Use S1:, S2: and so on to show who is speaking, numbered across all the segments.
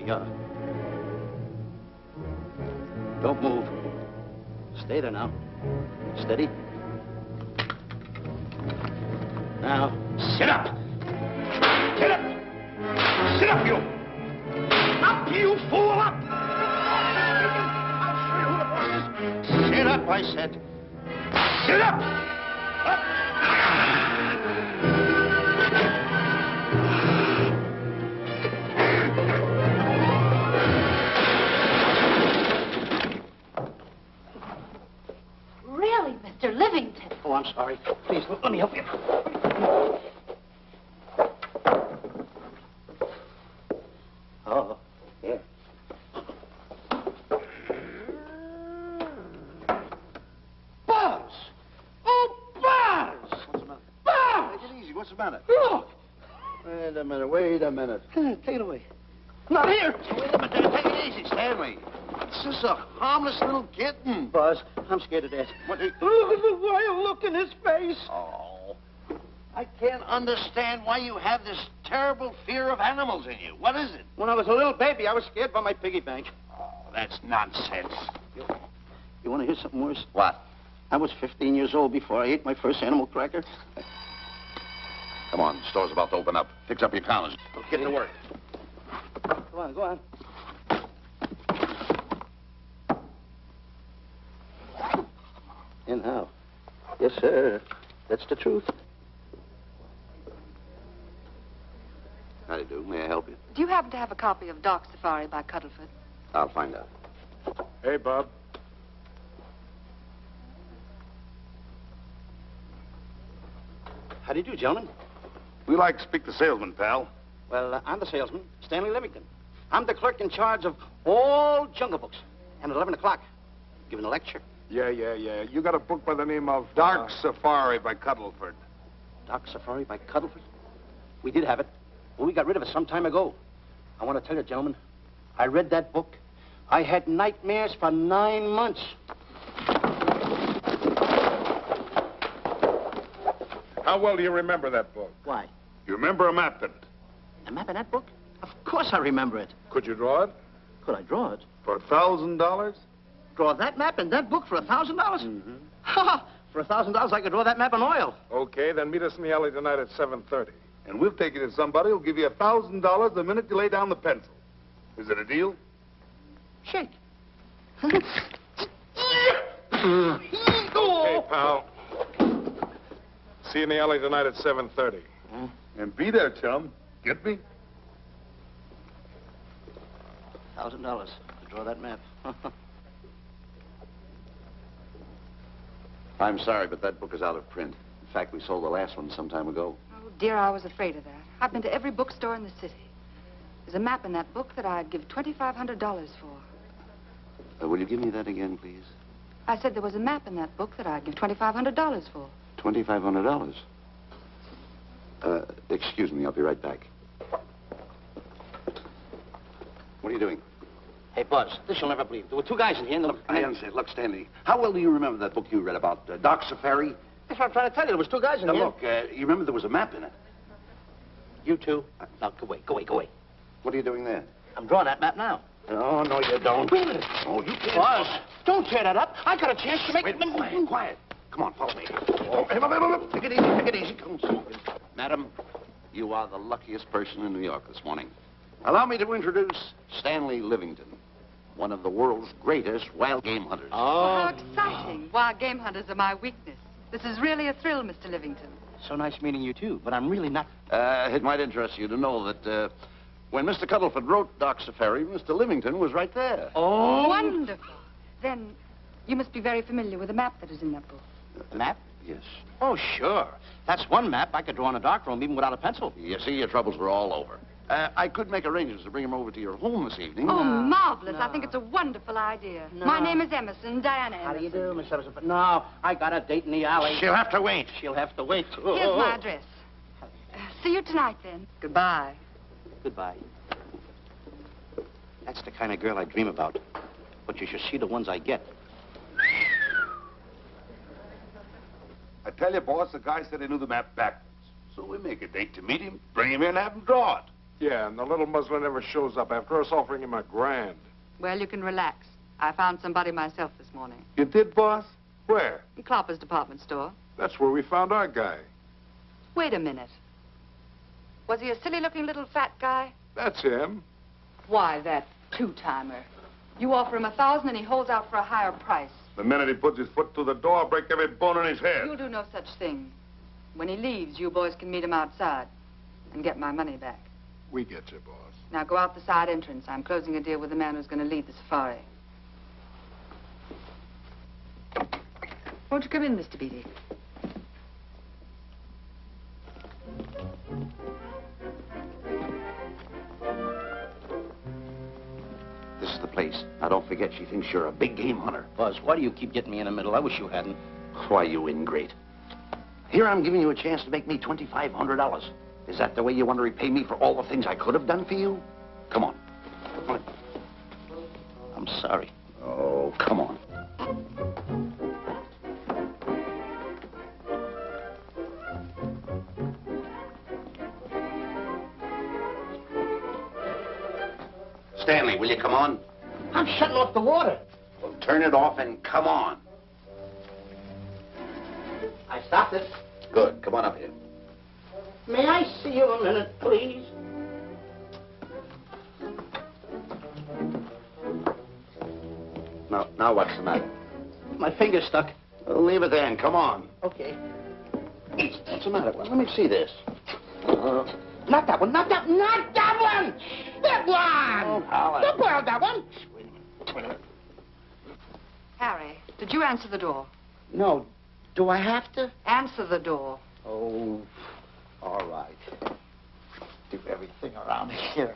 S1: you are. Don't move. Stay there now. Steady. Now, sit up. Sit up. Sit up, you. Up, you fool, up. I'll show you who the boss is. Sit up, I said. Sit up. Up.
S2: Really, Mr. Livington?
S1: Oh, I'm sorry. Please, let me help you. Oh, here. Buzz! Oh, Buzz!
S3: What's the matter?
S1: Buzz!
S3: Take it easy. What's the matter?
S1: Look!
S3: Wait a minute. Wait a minute.
S1: Take it away. Not here!
S3: Wait a minute. Take it easy, Stanley. It's just a harmless little kitten.
S1: Buzz, I'm scared to death.
S3: What?
S1: Look at the wild look in his face.
S3: Oh. I can't understand why you have this terrible fear of animals in you. What is it?
S1: When I was a little baby, I was scared by my piggy bank.
S3: Oh, that's nonsense.
S1: You want to hear something worse?
S3: What?
S1: I was 15 years old before I ate my first animal cracker.
S3: Come on, the store's about to open up. Fix up your counters. Let's get to work.
S1: Go on, go on. And how? Yes, sir. That's the truth.
S3: How do you do? May I help you?
S4: Do you happen to have a copy of Dark Safari by Cuddleford?
S3: I'll find out.
S5: Hey, Bob.
S1: How do you do, gentlemen?
S5: We like to speak to salesman, pal.
S1: Well, I'm the salesman, Stanley Livington. I'm the clerk in charge of all Jungle Books. And at 11 o'clock, giving a lecture.
S5: Yeah. You got a book by the name of Dark Safari by Cuddleford.
S1: Dark Safari by Cuddleford? We did have it, but we got rid of it some time ago. I want to tell you, gentlemen, I read that book. I had nightmares for 9 months.
S5: How well do you remember that book?
S1: Why?
S5: You remember a map in it?
S1: A map in that book? Of course I remember it.
S5: Could you draw it?
S1: Could I draw it?
S5: For $1,000?
S1: Draw that map in that book for $1,000? Mm-hmm. Ha! For $1,000, I could draw that map in oil.
S5: Okay, then meet us in the alley tonight at 7:30. And we'll take you to somebody who'll give you $1,000 the minute you lay down the pencil. Is it a deal?
S1: Shake.
S5: Okay, pal. See you in the alley tonight at 7:30. And be there, chum. Get me?
S1: $1,000 to draw that map.
S3: I'm sorry, but that book is out of print. In fact, we sold the last one some time ago.
S4: Oh, dear, I was afraid of that. I've been to every bookstore in the city. There's a map in that book that I'd give $2,500 for.
S3: Will you give me that again, please?
S4: I said there was a map in that book that I'd give $2,500 for.
S3: $2,500. Excuse me, I'll be right back. What are you doing?
S1: Hey, Buzz, this you'll never believe. There were two guys in here.
S3: Look, I understand. Look, Stanley, how well do you remember that book you read about Dark Safari?
S1: That's what I'm trying to tell you. There was two guys in
S3: Now,
S1: here.
S3: look, you remember there was a map in it.
S1: You two. Now, go away.
S3: What are you doing there?
S1: I'm drawing that map now.
S3: Oh, no, you don't.
S1: Wait a minute.
S3: Oh, you can't.
S1: Buzz, don't tear that up. I got a chance to make...
S3: Wait, quiet. Come on, follow me. Oh, hey, take it easy. Come on. Madam, you are the luckiest person in New York this morning. Allow me to introduce Stanley Livington, one of the world's greatest wild game hunters.
S4: Oh, how exciting. Wild game hunters are my weakness. This is really a thrill, Mr. Livington.
S1: So nice meeting you, too, but I'm really not...
S3: It might interest you to know that when Mr. Cuddleford wrote Dark Safari, Mr. Livington was right there.
S1: Oh!
S4: Wonderful. Then you must be very familiar with the map that is in that book.
S1: The map?
S3: Yes.
S1: Oh, sure. That's one map I could draw in a darkroom even without a pencil.
S3: You see, your troubles were all over. I could make arrangements to bring him over to your home this evening.
S4: Oh, marvelous.
S1: No.
S4: I think it's a wonderful idea.
S1: No.
S4: My name is Emerson, Diana Emerson.
S1: How do you do, Miss Emerson? But no, I got a date in the alley.
S3: She'll have to wait.
S1: She'll have to wait.
S4: Here's my address. See you tonight, then. Goodbye.
S1: Goodbye. That's the kind of girl I dream about. But you should see the ones I get.
S5: I tell you, boss, the guy said he knew the map backwards. So we make a date to meet him, bring him in, have him draw it. Yeah, and the little muzzler never shows up after us offering him $1,000.
S4: Well, you can relax. I found somebody myself this morning.
S5: You did, boss? Where?
S4: In Clopper's department store.
S5: That's where we found our guy.
S4: Wait a minute. Was he a silly-looking little fat guy?
S5: That's him.
S4: Why, that two-timer. You offer him $1,000 and he holds out for a higher price.
S5: The minute he puts his foot through the door, I'll break every bone in his head.
S4: You'll do no such thing. When he leaves, you boys can meet him outside and get my money back.
S5: We get you, boss.
S4: Now go out the side entrance. I'm closing a deal with the man who's going to lead the safari. Won't you come in, Mr. Beatty?
S3: This is the place. Now, don't forget, she thinks you're a big game hunter.
S1: Buzz, why do you keep getting me in the middle? I wish you hadn't.
S3: Why, you ingrate. Here I'm giving you a chance to make me $2,500. Is that the way you want to repay me for all the things I could have done for you? Come on. Come on.
S1: I'm sorry.
S3: Oh, come on. Stanley, will you come on?
S1: I'm shutting off the water.
S3: Well, turn it off and come on.
S1: I stopped it.
S3: Good. Come on up here.
S1: May I see you a minute, please?
S3: Now what's the matter?
S1: My finger's stuck.
S3: Leave it then. Come on.
S1: Okay.
S3: What's the matter? Well, let me see this.
S1: Not that one, not that one! That one!
S3: Oh, Howard.
S1: Don't boil that one!
S3: Wait a minute.
S4: Harry, did you answer the door?
S1: No. Do I have to?
S4: Answer the door.
S1: Oh, all right. Do everything around here.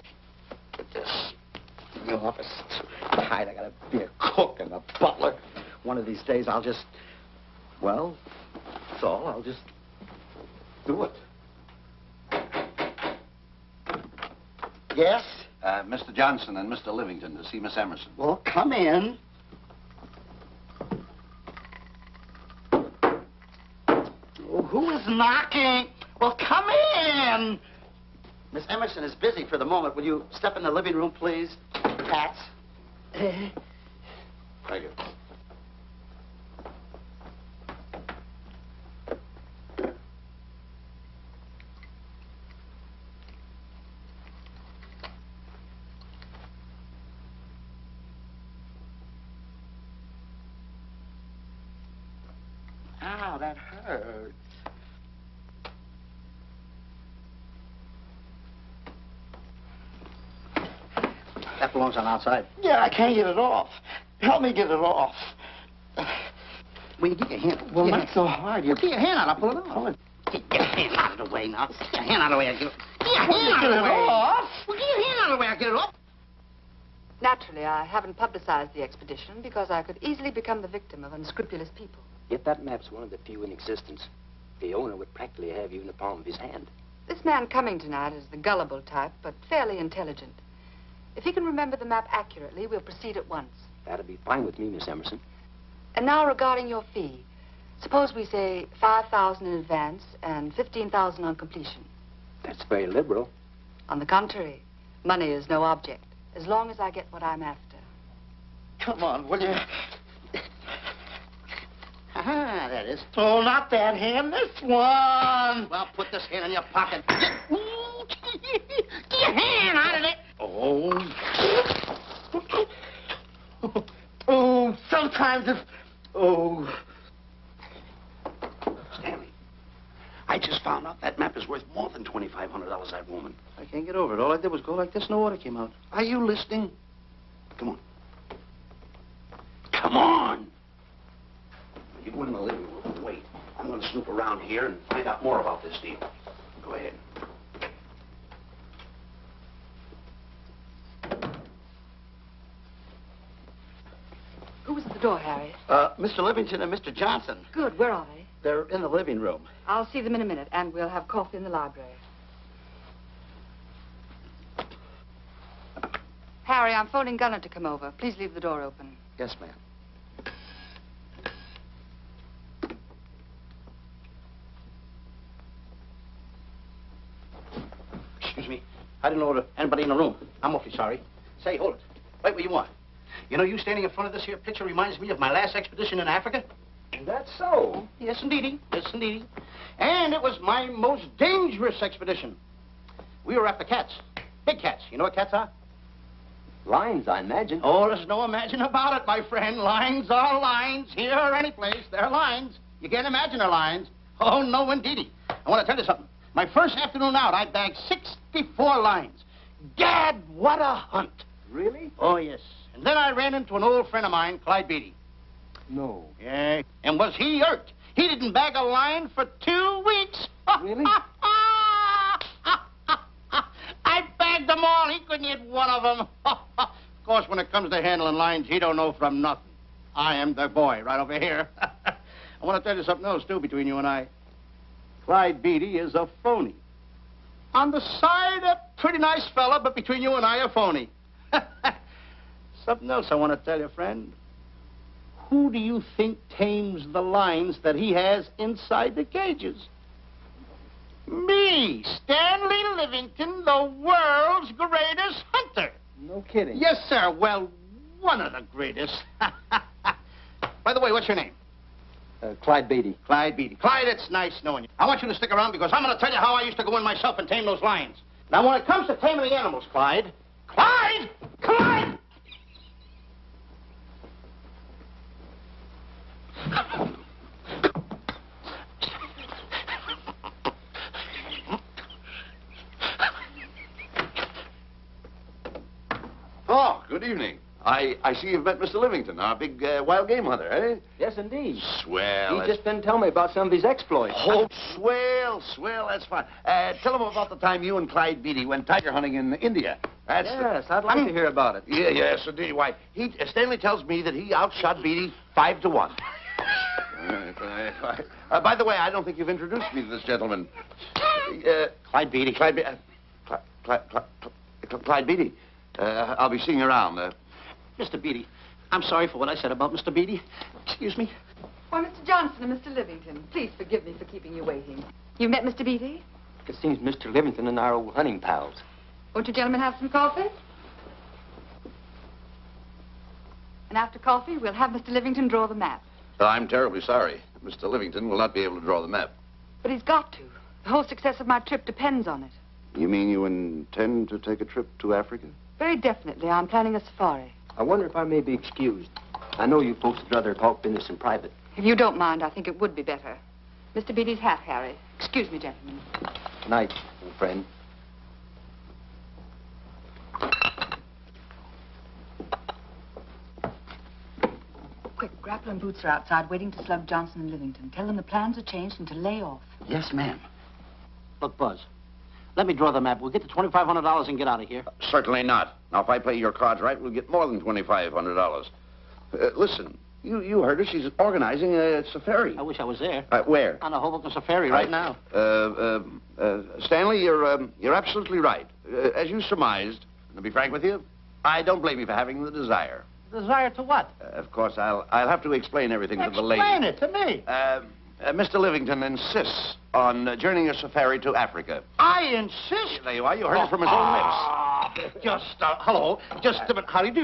S1: Get this. The office. Tight. I gotta be a cook and a butler. One of these days I'll just... Well, that's all. I'll just do it. Yes?
S3: Mr. Johnson and Mr. Livington to see Miss Emerson.
S1: Well, come in. Oh, who is knocking? Well, come in. Miss Emerson is busy for the moment. Will you step in the living room, please? Hats.
S3: Thank you.
S1: Ow, that hurts. That belongs on outside. Yeah, I can't get it off. Help me get it off. Will you get your hand? Well, not so hard. Well, get your hand out. I'll pull it off. Get your hand out of the way now. Get your hand out of the way. Get your hand out of the way. Off? Well, get your hand out of the way. I'll get it off.
S4: Naturally, I haven't publicized the expedition because I could easily become the victim of unscrupulous people.
S6: Yet that map's one of the few in existence. The owner would practically have you in the palm of his hand.
S4: This man coming tonight is the gullible type, but fairly intelligent. If he can remember the map accurately, we'll proceed at once.
S6: That'll be fine with me, Miss Emerson.
S4: And now regarding your fee. Suppose we say $5,000 in advance and $15,000 on completion.
S6: That's very liberal.
S4: On the contrary, money is no object, as long as I get what I'm after.
S1: Come on, will you? Ah, that is. Oh, not that hand, this one. Well, put this hand in your pocket. Get your hand out of it. Oh. Oh, sometimes if... Oh.
S3: Stanley, I just found out that map is worth more than $2,500, that woman.
S1: I can't get over it. All I did was go like this and the water came out.
S3: Are you listening? Come on. Come on. You go in the living room and wait. I'm going to snoop around here and find out more about this deal. Go ahead.
S4: Who was at the door, Harry?
S1: Mr. Livington and Mr. Johnson.
S4: Good. Where are they?
S1: They're in the living room.
S4: I'll see them in a minute, and we'll have coffee in the library. Harry, I'm phoning Gunner to come over. Please leave the door open.
S1: Yes, ma'am.
S3: Excuse me.
S7: I didn't know anybody in the room. I'm awfully sorry. Say, hold it. Right where you are. You know, you standing in front of this here picture reminds me of my last expedition in Africa.
S6: That's so.
S7: Yes, indeedy. Yes, indeedy. And it was my most dangerous expedition. We were after cats. Big cats. You know what cats are?
S6: Lions, I imagine.
S7: Oh, there's no imagine about it, my friend. Lions are lions. Here or any place, they're lions. You can't imagine they're lions. Oh, no, indeedy. I want to tell you something. My first afternoon out, I bagged 64 lions. Gad, what a hunt.
S6: Really?
S7: Oh, yes. And then I ran into an old friend of mine, Clyde Beatty.
S6: No.
S7: Yeah. And was he hurt? He didn't bag a lion for 2 weeks.
S6: Really?
S7: I bagged them all. He couldn't hit one of them. Of course, when it comes to handling lions, he don't know from nothing. I am the boy right over here. I want to tell you something else, too, between you and I. Clyde Beatty is a phony. On the side, a pretty nice fella, but between you and I, a phony. Something else I want to tell you, friend. Who do you think tames the lions that he has inside the cages? Me, Stanley Livington, the world's greatest hunter.
S6: No kidding.
S7: Yes, sir. Well, one of the greatest. By the way, what's your name?
S6: Clyde Beatty.
S7: Clyde Beatty. Clyde, it's nice knowing you. I want you to stick around because I'm going to tell you how I used to go in myself and tame those lions. Now, when it comes to taming the animals, Clyde... Clyde! Clyde!
S3: Oh, good evening. I see you've met Mr. Livington, our big wild game hunter, eh?
S6: Yes, indeed.
S3: Swell.
S6: He's just been telling me about some of his exploits.
S3: Oh, swell, that's fine. Tell him about the time you and Clyde Beatty went tiger hunting in India.
S6: Yes, I'd like to hear about it.
S3: Yeah, yes, indeed. Why, Stanley tells me that he outshot Beatty 5-1. By the way, I don't think you've introduced me to this gentleman.
S7: Clyde Beatty.
S3: Clyde Beatty. I'll be seeing you around.
S7: Mr. Beatty, I'm sorry for what I said about Mr. Beatty. Excuse me.
S4: Why, Mr. Johnson and Mr. Livington, please forgive me for keeping you waiting. You met Mr. Beatty?
S6: It seems Mr. Livington and I are old hunting pals.
S4: Won't you gentlemen have some coffee? And after coffee, we'll have Mr. Livington draw the map.
S3: I'm terribly sorry. Mr. Livington will not be able to draw the map.
S4: But he's got to. The whole success of my trip depends on it.
S3: You mean you intend to take a trip to Africa?
S4: Very definitely. I'm planning a safari.
S6: I wonder if I may be excused. I know you folks would rather talk business in private.
S4: If you don't mind, I think it would be better. Mr. Beatty's hat, Harry. Excuse me, gentlemen.
S6: Good night, old friend.
S4: Quick, Grapple and Boots are outside waiting to slug Johnson and Livington. Tell them the plans are changed and to lay off.
S7: Yes, ma'am. Look, Buzz, let me draw the map. We'll get the $2,500 and get out of here.
S3: Certainly not. Now, if I play your cards right, we'll get more than $2,500. Listen, you heard her. She's organizing a safari.
S7: I wish I was there.
S3: Where?
S7: On the Hoboken Safari right now.
S3: Stanley, you're absolutely right. As you surmised, to be frank with you, I don't blame you for having the desire.
S7: Desire to what?
S3: Of course, I'll have to explain everything to the lady.
S7: Explain it to me.
S3: Mr. Livington insists on journeying a safari to Africa.
S7: I insist.
S3: There you are. You heard it from his own lips.
S7: Hello. Just a minute. How do you do?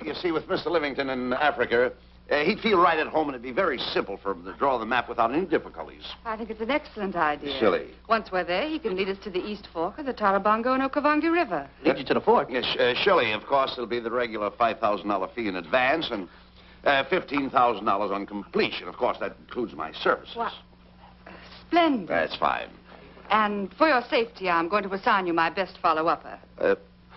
S3: You see, with Mr. Livington in Africa, he'd feel right at home, and it'd be very simple for him to draw the map without any difficulties.
S4: I think it's an excellent idea.
S3: Silly.
S4: Once we're there, he can lead us to the East Fork of the Tarabongo and Okavango River.
S7: Lead you to the fort.
S3: Yes, surely, of course, there'll be the regular $5,000 fee in advance and $15,000 on completion. Of course, that includes my services.
S4: What? Splendid.
S3: That's fine.
S4: And for your safety, I'm going to assign you my best follow-upper.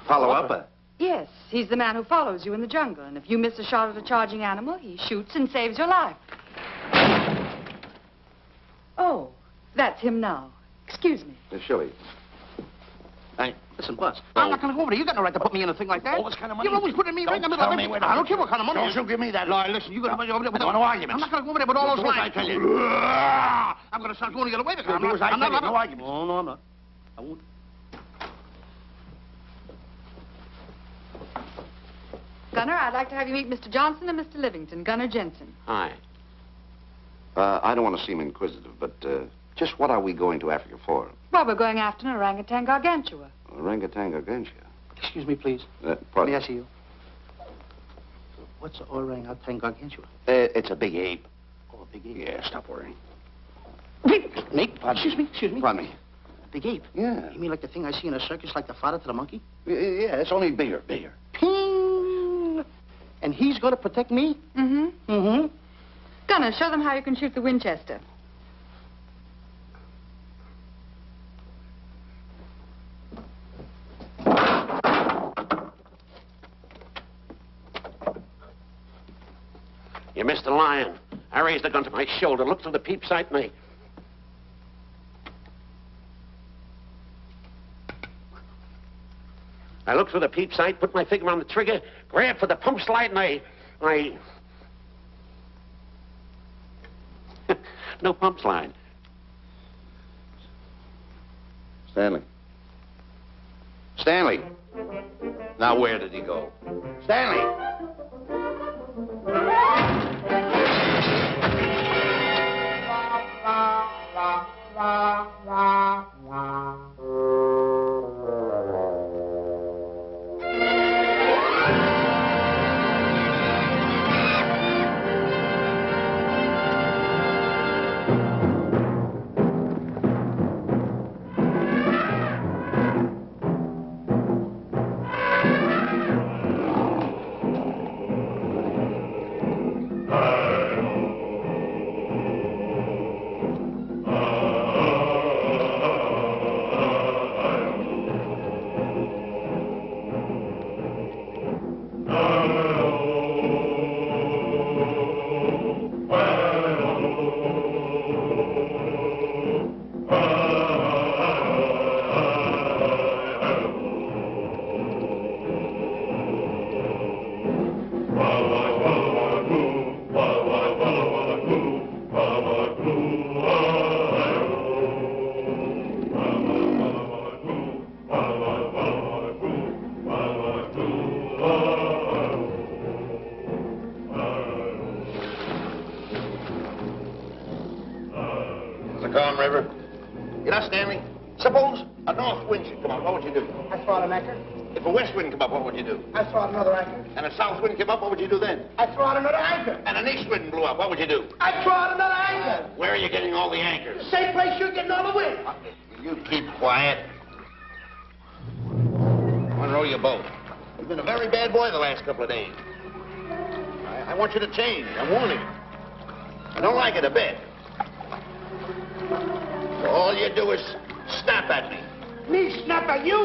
S3: Follow-upper?
S4: Yes, he's the man who follows you in the jungle. And if you miss a shot at a charging animal, he shoots and saves your life. Oh, that's him now. Excuse me.
S3: Surely.
S7: Hey, listen, Buzz. I'm not going to go over there. You got no right to put me in a thing like that.
S3: Oh, what kind of money?
S7: You're always putting me right in the middle
S3: Tell
S7: of
S3: me
S7: it.
S3: where
S7: I don't care what kind of money.
S3: Don't you give me that.
S7: No, listen, you got to put me over there with
S3: No arguments.
S7: I'm not going to go over there with all those
S3: Suppose
S7: lines.
S3: I tell you.
S7: I'm going to start going the other way because I'm not.
S3: No arguments.
S7: Oh, no, I'm not. I won't.
S4: Gunner, I'd like to have you meet Mr. Johnson and Mr. Livington, Gunner Jensen.
S3: Hi. I don't want to seem inquisitive, but just what are we going to Africa for?
S4: Well, we're going after an orangutan gargantua.
S3: Orangutan against
S7: Excuse me, please.
S3: you. Pardon?
S7: May I see you? What's an orangutan gargantua?
S3: It's a big ape.
S7: Oh, a big ape.
S3: Yeah, stop worrying.
S7: Nick, excuse me.
S3: Pardon me.
S7: Big ape?
S3: Yeah.
S7: You mean like the thing I see in a circus, like the father to the monkey?
S3: Yeah, it's only bigger.
S7: Ping! And he's going to protect me?
S4: Mm-hmm.
S7: Mm-hmm.
S4: Gunner, show them how you can shoot the Winchester.
S8: You missed the lion. I raised the gun to my shoulder, looked through the peep sight, and I looked through the peep sight, put my finger on the trigger, grabbed for the pump slide, and I... No pump slide.
S3: Stanley. Stanley. Now, where did he go? Stanley! Calm River. You know, Stanley, suppose a north wind should come up, what would you do?
S7: I throw out an anchor.
S3: If a west wind come up, what would you do?
S7: I throw out another anchor.
S3: And a south wind came up, what would you do then?
S7: I throw out another anchor.
S3: And an east wind blew up, what would you do?
S7: I throw out another anchor.
S3: Where are you getting all the anchors?
S7: Same place you're getting all the wind.
S3: You keep quiet. I want to row your boat. You've been a very bad boy the last couple of days. I want you to change. I'm warning you. I don't like it a bit. All you do is snap at me.
S7: Me snap at you?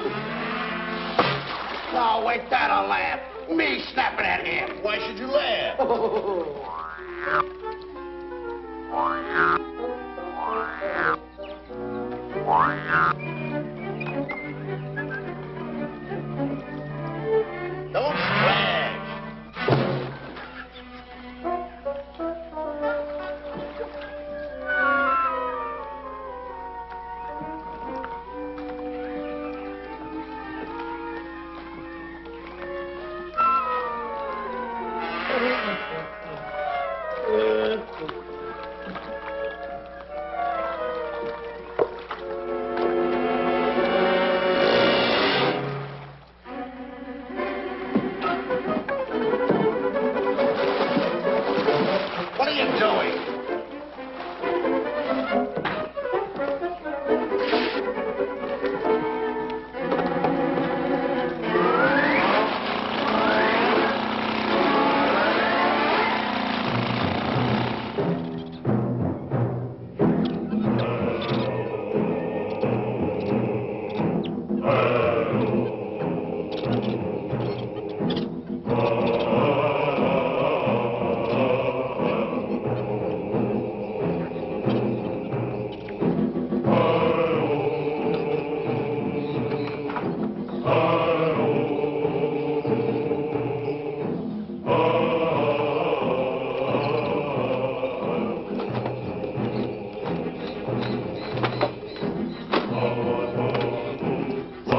S3: No, wait, that'll laugh. Me snapping at him. Why should you laugh? Don't splash. What are you doing?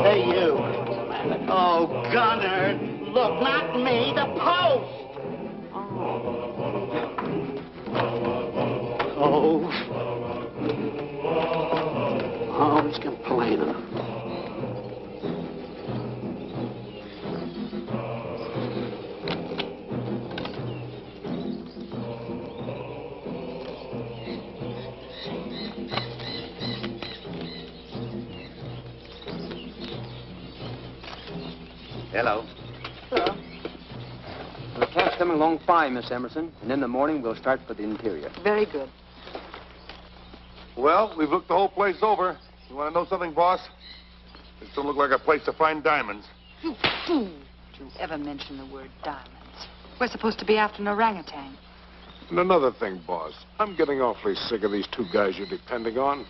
S7: Hey, you. Oh, Gunner. Look, not me, the post.
S8: Oh, he's complaining.
S3: Hello.
S6: Hello. The camp's coming along fine, Miss Emerson. And in the morning, we'll start for the interior.
S4: Very good.
S5: Well, we've looked the whole place over. You want to know something, boss? This don't look like a place to find diamonds.
S4: You fool. Don't you ever mention the word diamonds. We're supposed to be after an orangutan.
S5: And another thing, boss. I'm getting awfully sick of these two guys you're depending on.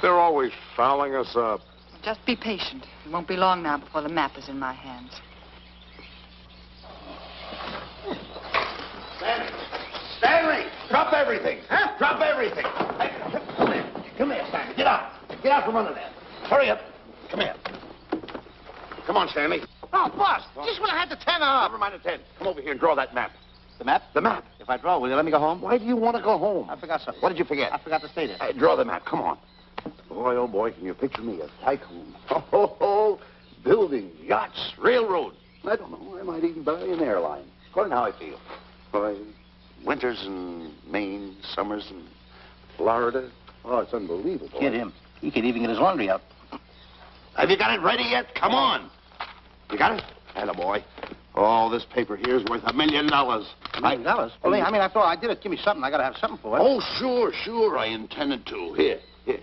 S5: They're always fouling us up.
S4: Just be patient. It won't be long now before the map is in my hands.
S3: Stanley! Drop everything! Huh? Drop everything! Hey, come here. Come here, Stanley. Get out. Get out from under there. Hurry up. Come here. Come on, Stanley.
S7: Oh, boss, just when I had the 10 up.
S3: Never mind the 10. Come over here and draw that map.
S7: The map?
S3: The map.
S7: If I draw, will you let me go home?
S3: Why do you want to go home?
S7: I forgot something.
S3: What did you forget?
S7: I forgot to stay there.
S3: Hey, draw the map. Come on. Boy, oh, boy, can you picture me a tycoon? Oh, building yachts, railroads. I don't know. I might even buy an airline. According to how I feel. Boy, winters in Maine, summers in Florida. Oh, it's unbelievable.
S7: Kid him. He could even get his laundry out.
S3: Have you got it ready yet? Come on. You got it? Attaboy. Oh, this paper here is worth $1 million.
S7: $1 million? Well, I mean, after all, I did it. Give me something. I got to have something for it.
S3: Oh, sure. I intended to.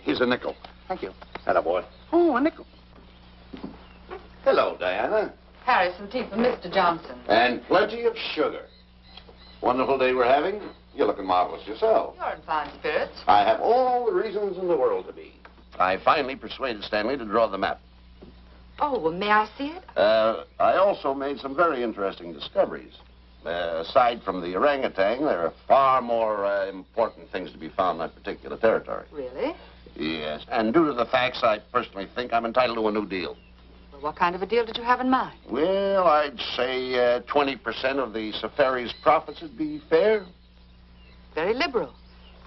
S3: Here's a nickel.
S7: Thank you.
S3: Attaboy.
S7: Oh, a nickel.
S3: Hello, Diana.
S4: Harry, some tea for Mr. Johnson.
S3: And plenty of sugar. Wonderful day we're having. You're looking marvelous yourself.
S4: You're in fine spirits.
S3: I have all the reasons in the world to be. I finally persuaded Stanley to draw the map.
S4: Oh, well, may I see it?
S3: I also made some very interesting discoveries. Aside from the orangutan, there are far more important things to be found in that particular territory.
S4: Really?
S3: Yes. And due to the facts, I personally think I'm entitled to a new deal.
S4: Well, what kind of a deal did you have in mind?
S3: Well, I'd say 20% of the safari's profits would be fair.
S4: Very liberal.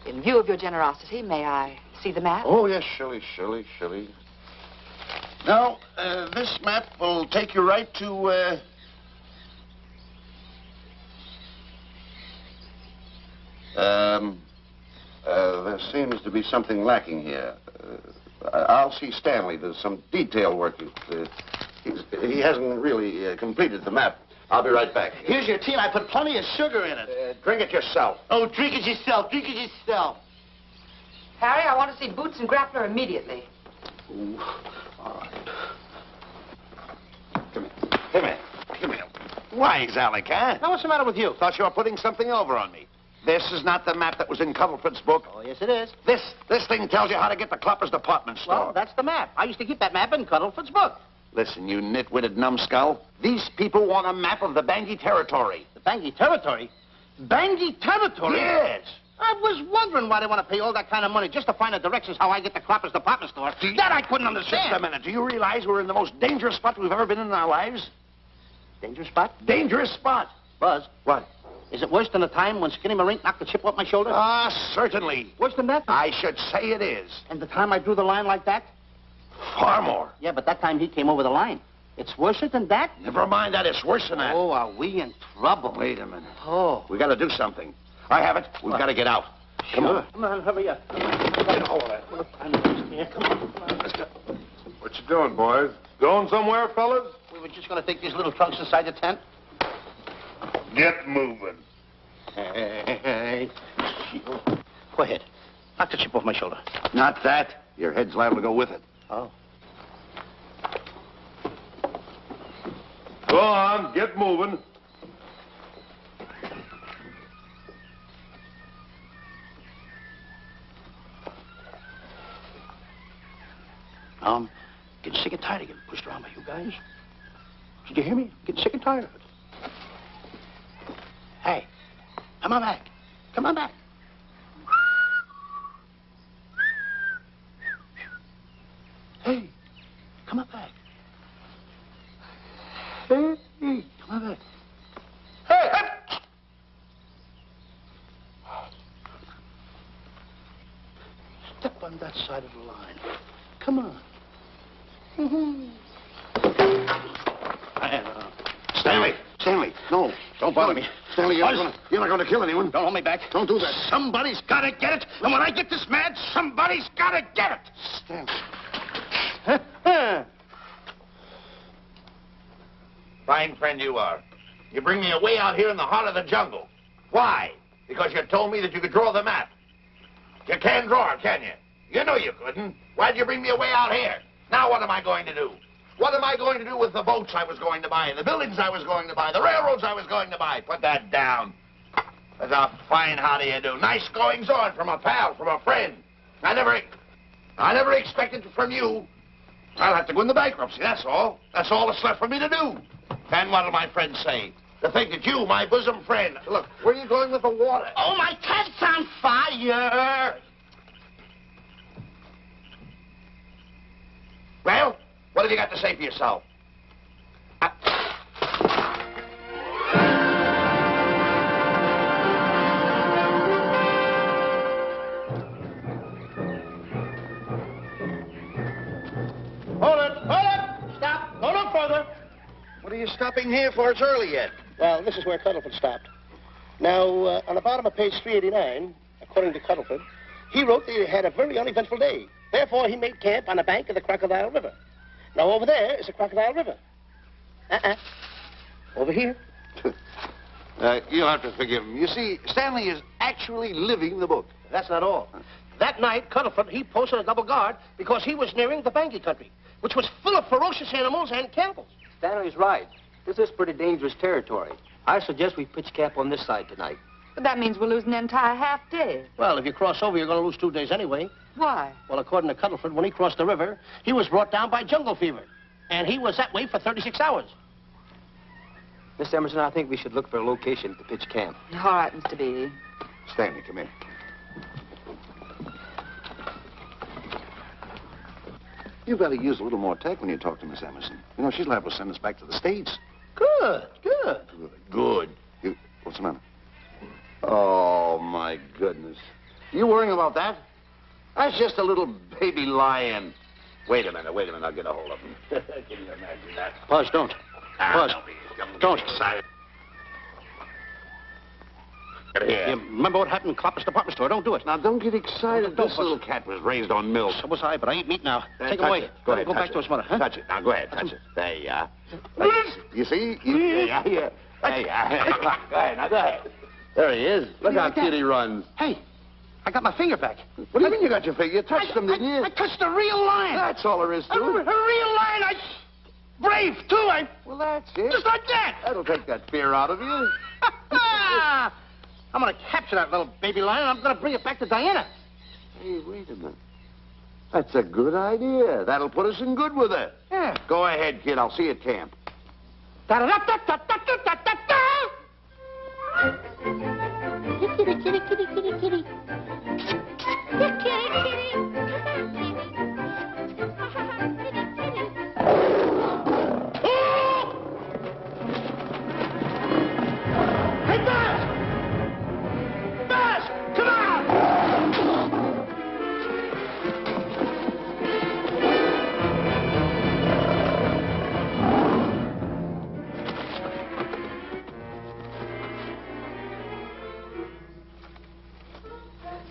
S4: In view of your generosity, may I see the map?
S3: Oh, yes, Shirley. Now, this map will take you right to, there seems to be something lacking here. I'll see Stanley. There's some detail work. He hasn't really completed the map. I'll be right back.
S7: Here's your tea, and I put plenty of sugar in it.
S3: Drink it yourself.
S7: Oh, drink it yourself. Drink it yourself.
S4: Harry, I want to see Boots and Grappler immediately.
S3: Ooh. All right. Come here. Wise, Alec, huh?
S7: Now, what's the matter with you?
S3: Thought you were putting something over on me. This is not the map that was in Cuddlefoot's book.
S7: Oh, yes, it is.
S3: This thing tells you how to get to Clopper's department store.
S7: Well, that's the map. I used to keep that map in Cuddlefoot's book.
S3: Listen, you nitwitted numbskull. These people want a map of the Bangui territory.
S7: The Bangui territory? Bangui territory?
S3: Yes.
S7: I was wondering why they want to pay all that kind of money just to find the directions how I get to Clopper's department store. That I couldn't understand.
S3: Just a minute. Do you realize we're in the most dangerous spot we've ever been in our lives?
S7: Dangerous spot?
S3: Dangerous spot.
S7: Buzz.
S3: What?
S7: Is it worse than the time when Skinny Marink knocked the chip off my shoulder?
S3: Certainly.
S7: Worse than that?
S3: I should say it is.
S7: And the time I drew the line like that?
S3: Far more.
S7: Yeah, but that time he came over the line. It's worse than that?
S3: Never mind that. It's worse than that.
S7: Oh, are we in trouble?
S3: Wait a minute.
S7: Oh.
S3: We got to do something. I have it. We've got to get out. Come on.
S7: Come on, hurry up.
S3: Get a hold of that.
S7: Come on.
S3: Let's go.
S5: What you doing, boys? Going somewhere, fellas?
S7: We were just going to take these little trunks inside the tent.
S5: Get moving.
S7: Hey. Go ahead. Knock the chip off my shoulder.
S3: Not that. Your head's liable to go with it.
S7: Oh.
S5: Go on, get moving.
S7: Getting sick and tired of getting pushed around by you guys. Did you hear me? Getting sick and tired of it. Hey, come on back. Come on back. Hey, come on back. Hey, come on back. Hey, hey! Step on that side of the line. Come on.
S3: Stanley, no.
S7: Don't bother me.
S3: Stanley, you're not going to kill anyone.
S7: Don't hold me back.
S3: Don't do that.
S7: Somebody's got to get it. And when I get this mad, somebody's got to get it.
S3: Stanley. Fine friend you are. You bring me away out here in the heart of the jungle. Why? Because you told me that you could draw the map. You can't draw it, can you? You know you couldn't. Why'd you bring me away out here? Now what am I going to do? What am I going to do with the boats I was going to buy, the buildings I was going to buy, the railroads I was going to buy? Put that down. That's a fine how do you do. Nice goings on from a pal, from a friend. I never expected it from you. I'll have to go into bankruptcy, that's all. That's all that's left for me to do. And what'll my friends say? To think that you, my bosom friend... Look, where are you going with the water?
S7: Oh, my cat's on fire!
S3: Well, what have you got to say for yourself?
S7: Hold it! Stop! Go no further.
S3: What are you stopping here for? It's early yet.
S9: Well, this is where Cuddleford stopped. Now, on the bottom of page 389, according to Cuddleford, he wrote that he had a very uneventful day. Therefore, he made camp on the bank of the Crocodile River. Now, over there is the Crocodile River. Over here.
S3: You'll have to forgive him. You see, Stanley is actually living the book.
S9: That's not all. That night, Cuddleford, he posted a double guard because he was nearing the Bangi country, which was full of ferocious animals and cannibals.
S6: Stanley's right. This is pretty dangerous territory. I suggest we pitch camp on this side tonight.
S4: But that means we're losing an entire half day.
S9: Well, if you cross over, you're going to lose 2 days anyway.
S4: Why?
S9: Well, according to Cuddleford, when he crossed the river, he was brought down by jungle fever. And he was that way for 36 hours.
S6: Miss Emerson, I think we should look for a location to pitch camp.
S4: All right, Mr. Beatty.
S3: Stanley, come here. You better use a little more tact when you talk to Miss Emerson. You know, she's liable to send us back to the States.
S9: Good.
S3: Good. What's the matter? Oh, my goodness. You worrying about that? That's just a little baby lion. Wait a minute, I'll get a hold of him. Can you imagine that?
S9: Buzz, don't. Buzz, don't.
S3: Excited. Get here.
S9: You remember what happened in Clapper's department store? Don't do it.
S3: Now, don't get excited.
S9: Don't,
S3: This
S9: Buzz.
S3: little cat was raised on milk.
S9: So was I, but I ain't meat now. Take him
S3: Touch
S9: away.
S3: it. Go ahead,
S9: Go
S3: touch
S9: back to his mother, huh?
S3: Touch it. Now, go ahead, touch it. There you are. You see? Yeah. There you are. Go ahead, now, go ahead. There he is. Look how cute he runs.
S9: Hey, I got my finger back.
S3: What do you mean you got your finger? You touched him, didn't you?
S9: I touched a real lion.
S3: That's all there is to
S9: A
S3: it.
S9: real lion. Brave, too.
S3: Well, that's it.
S9: Just like that.
S3: That'll take that fear out of you.
S9: I'm going to capture that little baby lion, and I'm going to bring it back to Diana.
S3: Hey, wait a minute. That's a good idea. That'll put us in good with her.
S9: Yeah.
S3: Go ahead, kid. I'll see you at camp.
S9: Da-da-da-da-da-da-da-da-da.
S2: Kitty, kitty, kitty, kitty, kitty. Kitty, kitty.
S9: Hey, Buzz! Buzz, come on!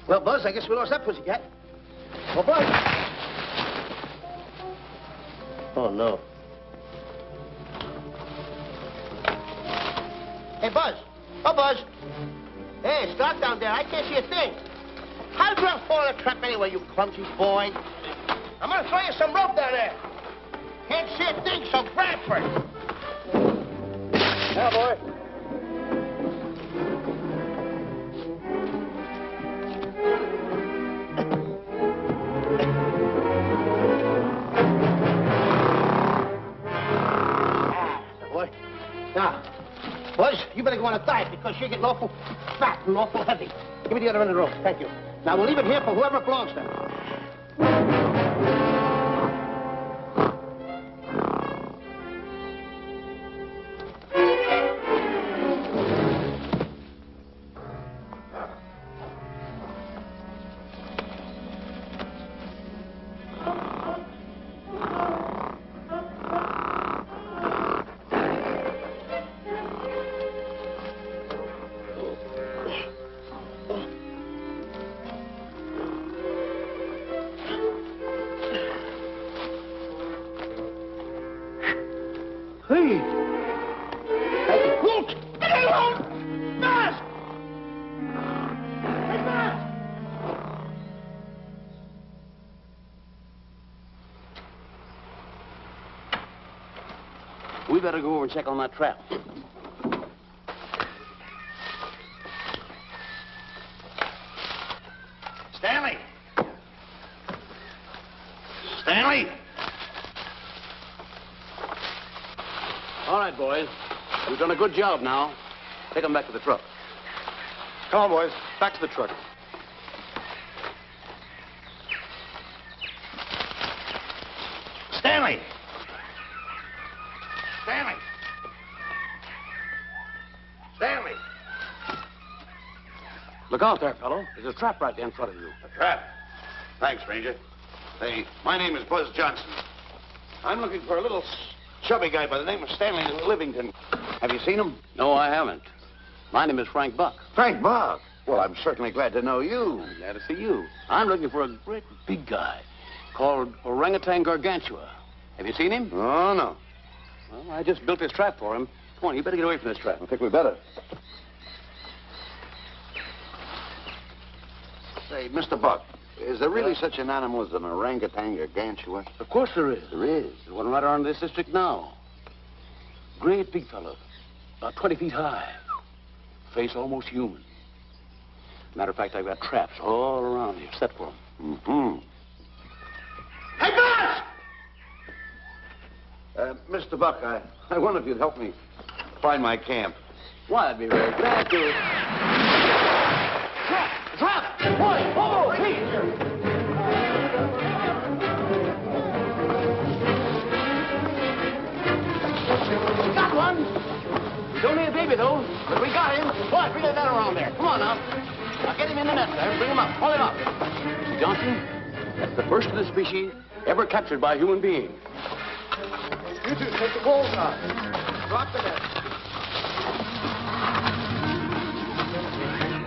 S9: Well, Buzz, I guess we lost that pussycat. Well, Buzz. Oh, no. Hey, Buzz. Oh, Buzz. Hey, stop down there. I can't see a thing. How did you fall in a trap anyway, you clumsy boy? I'm going to throw you some rope down there. Can't see a thing, so grab for it. Yeah, boy. Boy. Now, Buzz, you better go on a diet because you're getting awful fat and awful heavy. Give me the other end of the rope. Thank you. Now, we'll leave it here for whoever it belongs to.
S8: We better go over and check on that trap.
S3: Stanley! Stanley!
S8: All right, boys. You've done a good job now. Take them back to the truck.
S5: Come on, boys. Back to the truck.
S3: Stanley! Stanley! Stanley!
S8: Look out there, fellow. There's a trap right there in front of you.
S3: A trap? Thanks, Ranger. Hey, my name is Buzz Johnson. I'm looking for a little chubby guy by the name of Stanley Livington. Have you seen him?
S8: No, I haven't. My name is Frank Buck.
S3: Frank Buck. Well, I'm certainly glad to know you.
S8: I'm glad to see you. I'm looking for a great big guy called Orangutan Gargantua. Have you seen him?
S3: Oh, no.
S8: Well, I just built this trap for him. Come on, you better get away from this trap.
S3: I think we better. Say, Mr. Buck, is there really such an animal as an orangutan gargantua?
S8: Of course there is.
S3: There is.
S8: There's one right around this district now. Great big fellow. About 20 feet high. Face almost human. Matter of fact, I've got traps all around here set for him.
S3: Mm-hmm.
S9: Hey, Buzz!
S3: Mr. Buck, I wonder if you'd help me find my camp.
S8: Why, I'd be very glad to. Trap! Trap! Boy! Oh, please! Got one! He's only a baby, though, but we got him. Boy, bring that around there. Come on now. Now get him in the net there. Bring him up. Hold him up. Mr. Johnson, that's the first of the species ever captured by a human being.
S9: You two take the balls out. Drop the net.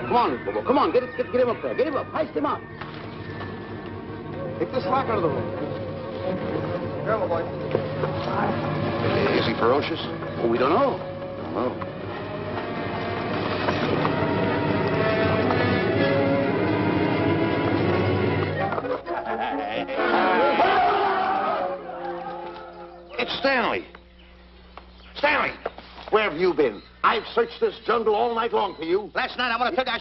S8: Come on, Bobo. Come on. Get him up there. Get him up. Heist him up.
S9: Take the slack out of the hole. Careful, boy.
S3: Is he ferocious?
S8: Oh, we don't know.
S3: Don't know. It's Stanley. Stanley, where have you been? I've searched this jungle all night long for you.
S7: Last night, I want to tell you, I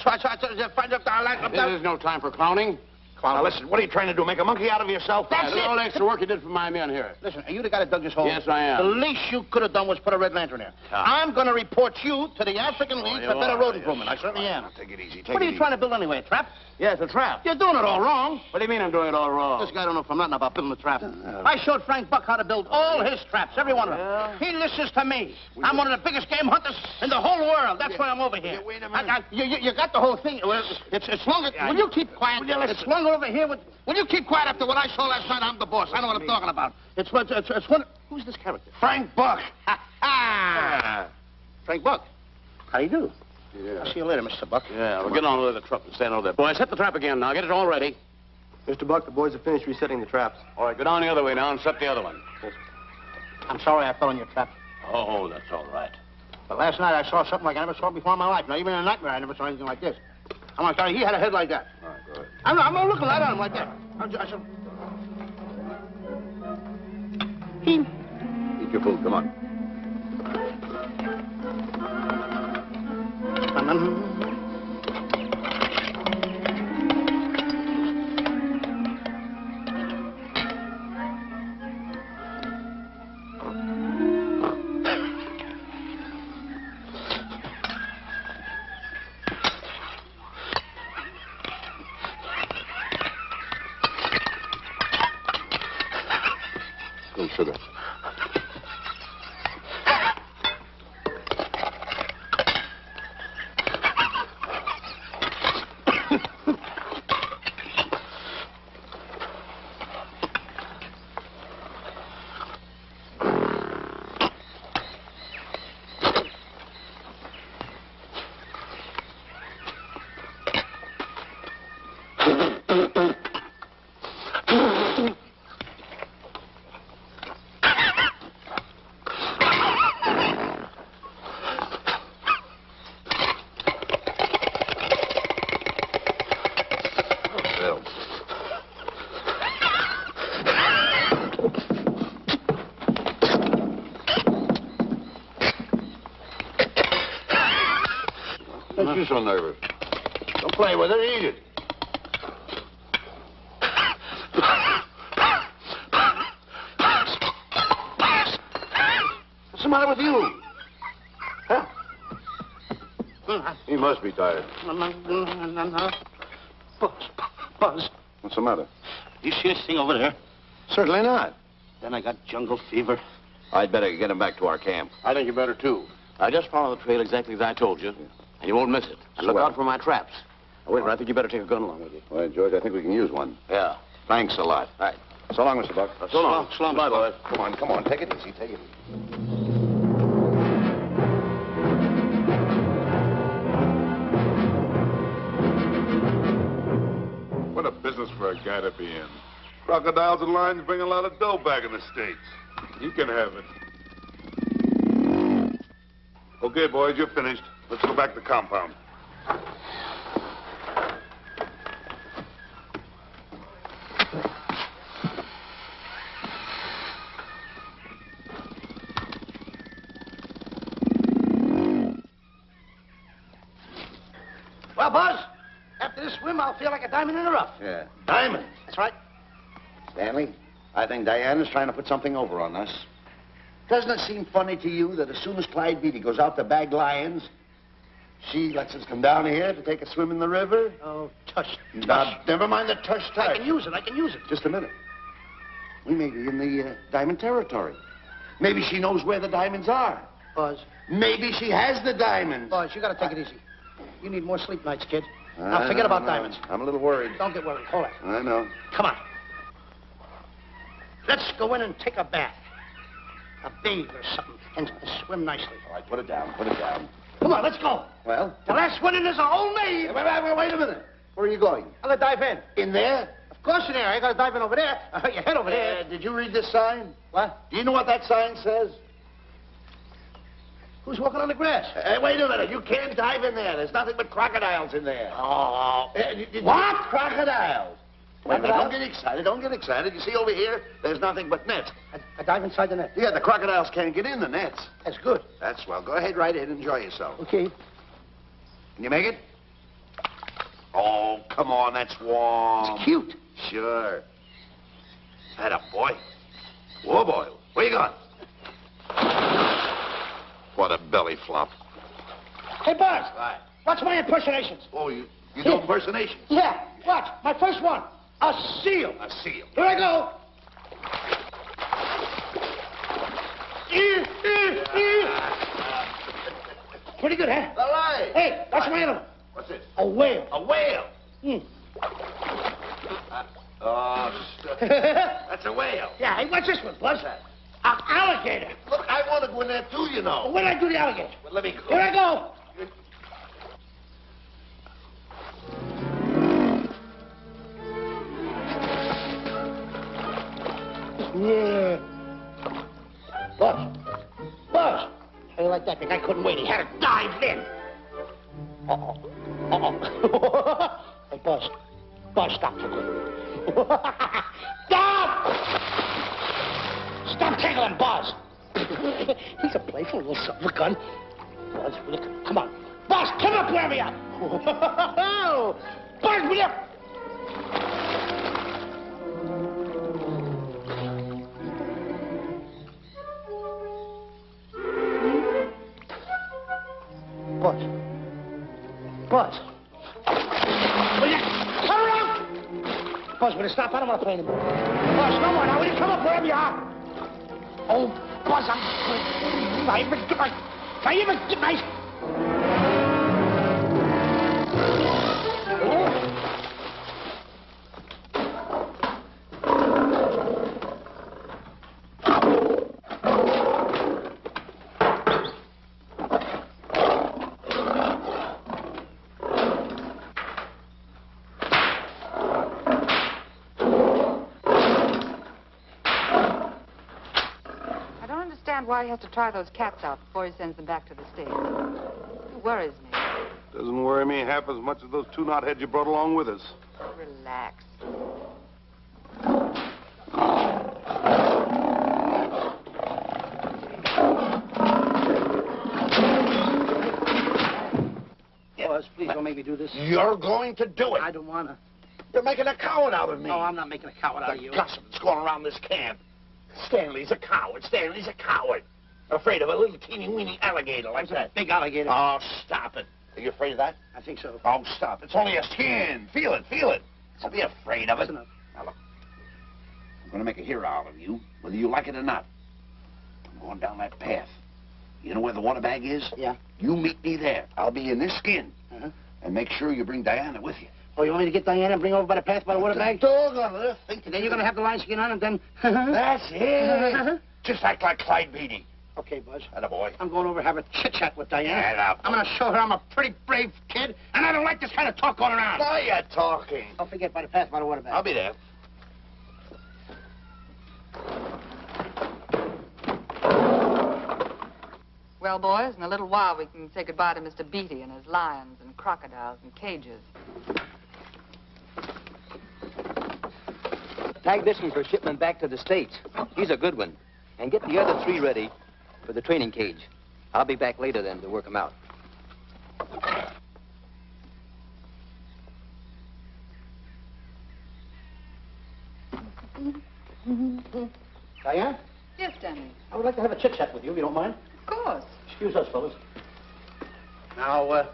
S7: find up the
S8: This is no time for clowning.
S3: Now, listen, what are you trying to do? Make a monkey out of yourself?
S7: That's
S8: Look at all the extra work you did for my men here.
S7: Listen, are you the guy that dug this hole?
S8: Yes, I am.
S7: The least you could have done was put a red lantern there. I'm going to report you to the African League for better road improvement. I certainly am.
S3: Take it easy.
S7: What are you trying to build anyway, a trap?
S8: Yes, a trap.
S7: You're doing it all wrong.
S8: What do you mean I'm doing it all wrong?
S7: This guy don't know from nothing about building a trap. I showed Frank Buck how to build all his traps, every one of them. He listens to me. I'm one of the biggest game hunters in the whole world. That's why I'm over here.
S3: Wait a minute.
S7: You got the whole thing. Well, it's longer. Will you keep quiet? It's longer over here. Will you keep quiet after what I saw last night? I'm the boss. I know what I'm talking about. It's one. Who's this character?
S3: Frank Buck.
S7: Frank Buck. How do you do?
S8: Yeah.
S7: I'll see you later, Mr. Buck.
S8: Yeah, we'll get on with the truck and stand over there. Boys, set the trap again now. Get it all ready.
S6: Mr. Buck, the boys have finished resetting the traps.
S8: All right, go down the other way now and set the other one.
S7: I'm sorry I fell in your trap.
S8: Oh, that's all right.
S7: But last night I saw something like I never saw before in my life. Now, even in a nightmare, I never saw anything like this. I'm like, he had a head like that.
S8: All right, go ahead.
S7: I'm not looking right at him like that. I said...
S3: Eat your food. Come on. Some sugar. little nervous. Don't play with it. Eat it. What's the matter with you? Huh? He must be tired.
S7: Buzz.
S3: What's the matter?
S7: You see this thing over there?
S3: Certainly not.
S7: Then I got jungle fever.
S3: I'd better get him back to our camp.
S8: I think you better, too. Just follow the trail exactly as I told you, and you won't miss it. And look
S3: Swell.
S8: out for my traps. Oh, wait, I think you better take a gun along with you.
S3: Well, George, I think we can use one.
S8: Yeah.
S3: Thanks a lot.
S8: Right.
S3: So long, Mr. Buck.
S8: So long.
S7: So long,
S8: Bye,
S7: Mr.
S8: boys.
S3: Come on. Take it easy. Take it easy.
S5: What a business for a guy to be in. Crocodiles and lions bring a lot of dough back in the States. You can have it. Okay, boys, you're finished. Let's go back to the compound.
S9: Well, Buzz, after this swim, I'll feel like a diamond in the rough.
S3: Yeah.
S9: Diamond. That's right.
S3: Stanley, I think Diana's trying to put something over on us. Doesn't it seem funny to you that as soon as Clyde Beatty goes out to bag lions, she lets us come down here to take a swim in the river?
S9: Oh, tush.
S3: Now, never mind the tush.
S9: I can use it.
S3: Just a minute. We may be in the diamond territory. Maybe she knows where the diamonds are.
S9: Buzz.
S3: Maybe she has the diamonds.
S9: Buzz, you gotta take it easy. You need more sleep nights, kid. Now, forget about diamonds.
S3: I'm a little worried.
S9: Don't get worried. Hold it.
S3: I know.
S9: Come on. Let's go in and take a bath. A bathe or something. And swim nicely.
S3: All right, put it down. Put it down.
S9: Come on, let's go.
S3: Well?
S9: The last one in is a whole name.
S3: Wait a minute. Where are you going?
S9: I'm gonna dive in.
S3: In there?
S9: Of course in there. I gotta dive in over there. Your head over there.
S3: Did you read this sign?
S9: What?
S3: Do you know what that sign says?
S9: Who's walking on the grass?
S3: Wait a minute. You can't dive in there. There's nothing but crocodiles in there.
S9: Oh.
S3: What? Crocodiles. Wait a minute.
S9: Crocodiles?
S3: Don't get excited. Don't get excited. You see over here, there's nothing but nets.
S9: I dive inside the net.
S3: Yeah, the crocodiles can't get in the nets.
S9: That's good.
S3: That's swell. Go ahead right in. Enjoy yourself.
S9: Okay.
S3: Can you make it? Oh, come on. That's warm.
S9: It's cute.
S3: Sure. Atta boy. Whoa, boy. Where you going? What a belly flop.
S9: Hey, Buzz.
S3: Right.
S9: Watch my impersonations.
S3: Oh, you do impersonations?
S9: Yeah. Watch. My first one. A seal.
S3: A seal.
S9: Here I go. Pretty good, huh?
S3: All right.
S9: Hey, that's my animal.
S3: What's it?
S9: A whale.
S3: A whale.
S9: Hmm.
S3: That's a whale.
S9: Yeah, hey, watch this one, Buzz. An alligator.
S3: Look, I want to go in there too, you know.
S9: When did I do the alligator?
S3: Well, let me go.
S9: Here I go. Yeah. Buzz. Buzz. How you like that? The guy couldn't wait. He had to dive in. Uh-oh. Uh-oh. Hey, Buzz. Buzz, stop for good. Stop! Stop tickling Buzz. He's a playful little son of a gun. Buzz, will you come on. Buzz, come up where we are. Buzz, will you? Buzz. Buzz. Will you come around? Buzz, will you stop? I don't want to play anymore. Buzz, no more now. Will you come up wherever you are? Oh, Buzz, I'm... I even get my...
S4: Why he has to try those cats out before he sends them back to the States. It worries me.
S5: Doesn't worry me half as much as those two knotheads you brought along with us.
S4: Relax.
S9: Buzz, please. Please don't make me do this.
S3: You're going to do it.
S9: I don't want to.
S3: You're making a coward out of me.
S9: No, I'm not making a coward out of you.
S3: The gossip that's going around this camp. Stanley's a coward. Stanley's a coward. Afraid of a little teeny-weeny alligator like that.
S9: Big alligator.
S3: Oh, stop it. Are you afraid of that?
S9: I think so.
S3: Oh, stop. It's only a skin. Feel it, feel it. Don't be afraid of it.
S9: Listen up.
S3: Now, look. I'm going to make a hero out of you, whether you like it or not. I'm going down that path. You know where the water bag is?
S9: Yeah.
S3: You meet me there. I'll be in this skin.
S9: Uh-huh.
S3: And make sure you bring Diana with you.
S9: Oh, you want me to get Diana and bring her over by the path by the water bag?
S3: Doggone it.
S9: And then you're going to have the lion skin on and then...
S3: That's it. Just act like Clyde Beatty.
S9: Okay, Buzz.
S3: Attaboy.
S9: I'm going over to have a chit-chat with Diana.
S3: Attaboy.
S9: I'm going to show her I'm a pretty brave kid, and I don't like this kind of talk going around.
S3: Now you're talking.
S9: Don't forget by the path by the water bag.
S3: I'll be there.
S4: Well, boys, in a little while we can say goodbye to Mr. Beatty and his lions and crocodiles and cages.
S6: Tag this one for shipment back to the States. He's a good one. And get the other 3 ready for the training cage. I'll be back later then to work them out.
S9: Diana,
S4: Yes, Stanley.
S9: I would like to have a chit-chat with you, if you don't mind.
S4: Of course.
S9: Excuse us, fellas. Now, a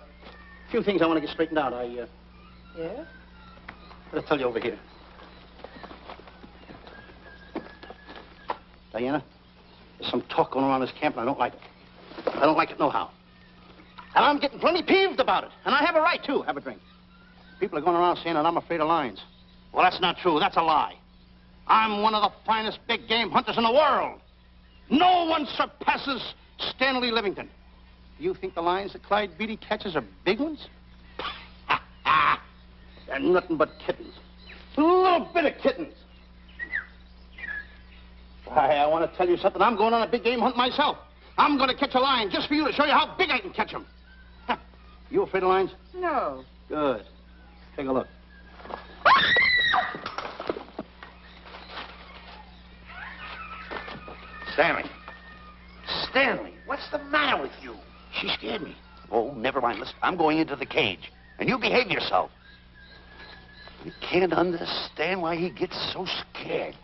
S9: few things I want to get straightened out.
S4: Yes?
S9: I'll tell you over here. Diana, there's some talk going around this camp, and I don't like it. I don't like it nohow. And I'm getting plenty peeved about it. And I have a right, too. Have a drink. People are going around saying that I'm afraid of lions. Well, that's not true. That's a lie. I'm one of the finest big game hunters in the world. No one surpasses Stanley Livington. You think the lions that Clyde Beatty catches are big ones? They're nothing but kittens. A little bit of kittens. Why, I want to tell you something. I'm going on a big game hunt myself. I'm going to catch a lion just for you to show you how big I can catch him. You afraid of lions?
S4: No.
S9: Good. Take a look.
S3: Stanley. Stanley, what's the matter with you?
S9: She scared me.
S3: Oh, never mind. Listen, I'm going into the cage. And you behave yourself. You can't understand why he gets so scared.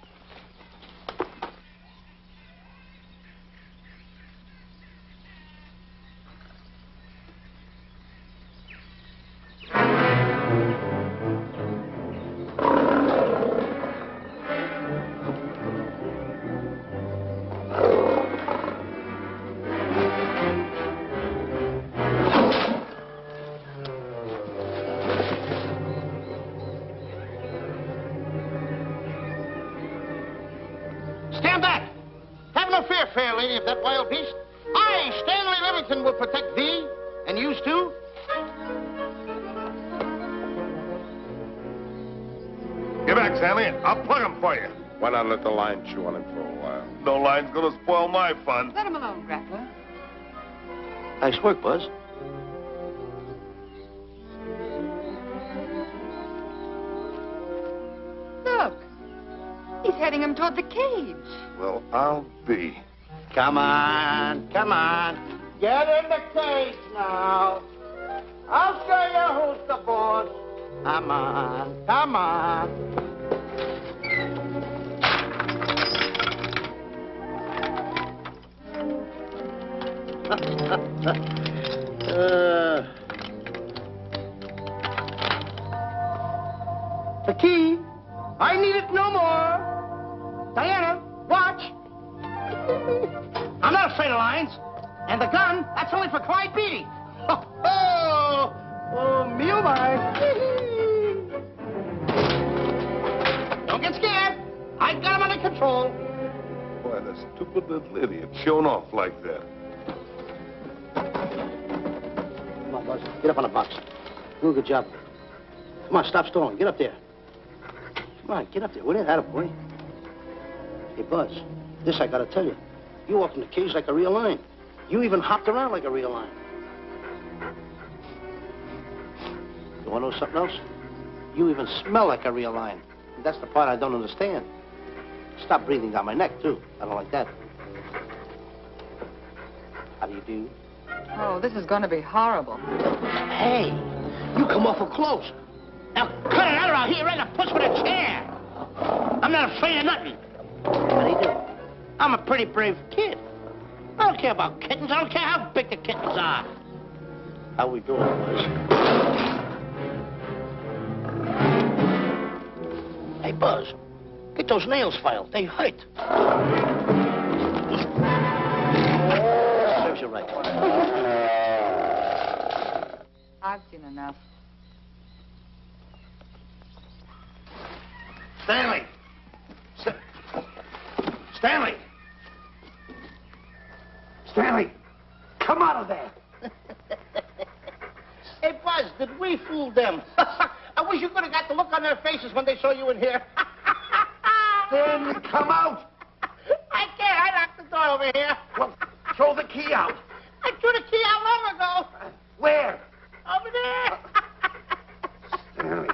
S9: Stand back! Have no fear, fair lady of that wild beast. I, Stanley Livington, will protect thee, and yous too.
S5: Get back, Stanley. I'll plug him for you. Why not let the lion chew on him for a while? No lion's gonna spoil my fun.
S4: Let him alone, Grappler.
S9: Nice work, Buzz.
S4: Look. He's heading him toward the cage.
S5: Well, I'll be.
S9: Come on, come on. Get in the cage now. I'll show you who's the boss. Come on, come on. The key. I need it no more. Diana, watch. I'm not afraid of lions. And the gun, that's only for Clyde Beatty. Oh, me oh my. Don't get scared. I got him under control.
S5: Boy, that stupid little idiot showing off like that.
S9: Come on, Buzz. Get up on the box. Do a good job. Come on, stop stalling. Get up there. Come on, get up there. Will you? Attaboy. Hey, Buzz, this I gotta tell you. You walked in the cage like a real lion. You even hopped around like a real lion. You wanna know something else? You even smell like a real lion. And that's the part I don't understand. Stop breathing down my neck, too. I don't like that. How do you do?
S4: Oh, this is going to be horrible.
S9: Hey, You come awful close. Now, cut it out around here, right? A puss with a chair. I'm not afraid of nothing. How do you do? I'm a pretty brave kid. I don't care about kittens. I don't care how big the kittens are. How we doing, boys? Hey, Buzz, get those nails filed. They hurt. Serves you right.
S4: I've seen enough.
S3: Stanley! Stanley! Stanley! Come out of there!
S9: Hey, Buzz, did we fool them? I wish you could have got the look on their faces when they saw you in here.
S3: Stanley, come out!
S9: I can't. I locked the door over here.
S3: Well, throw the key out.
S9: I threw the key out long ago.
S3: Where?
S9: Over there.
S3: Stanley.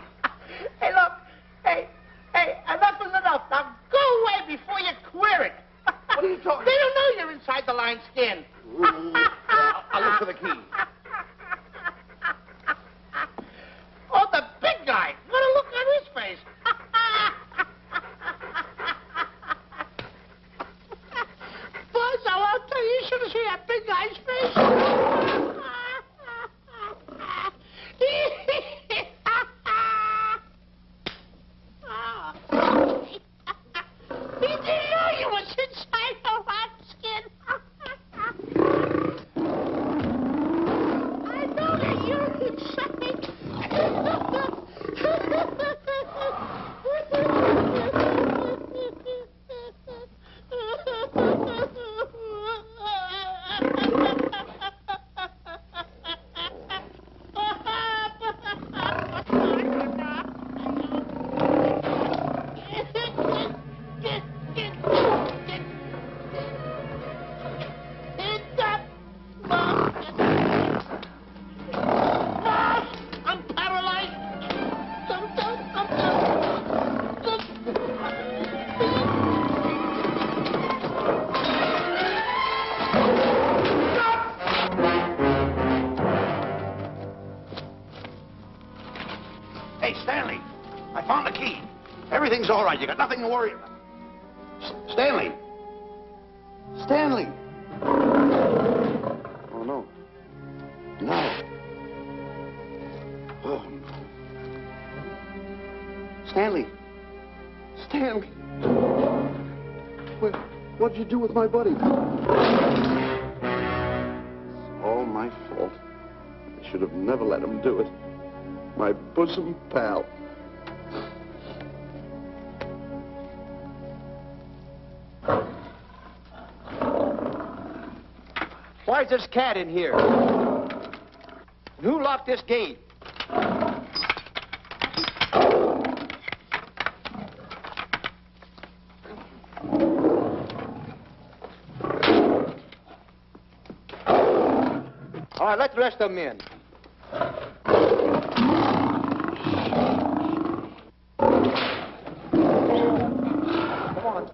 S9: Hey, look. Hey, enough is enough. Now go away before you queer it.
S3: What are you talking
S9: They don't know you're inside the lion's skin.
S3: I'll look for the key.
S9: Oh, the big guy. What a look on his face. Buzz, I'll tell you, you should have seen that big guy's face. He didn't know you was inside the lion's skin. I know that you're inside. I'm paralyzed.
S3: Hey, Stanley, I found the key. Everything's all right. You got nothing to worry about. Stanley. Stanley. Oh, no. No. Oh, no. Stanley. Stanley. What'd you do with my buddy? It's all my fault. I should have never let him do it. My bosom pal.
S6: Why's this cat in here? And who locked this gate? All right, let the rest of them in. Come on.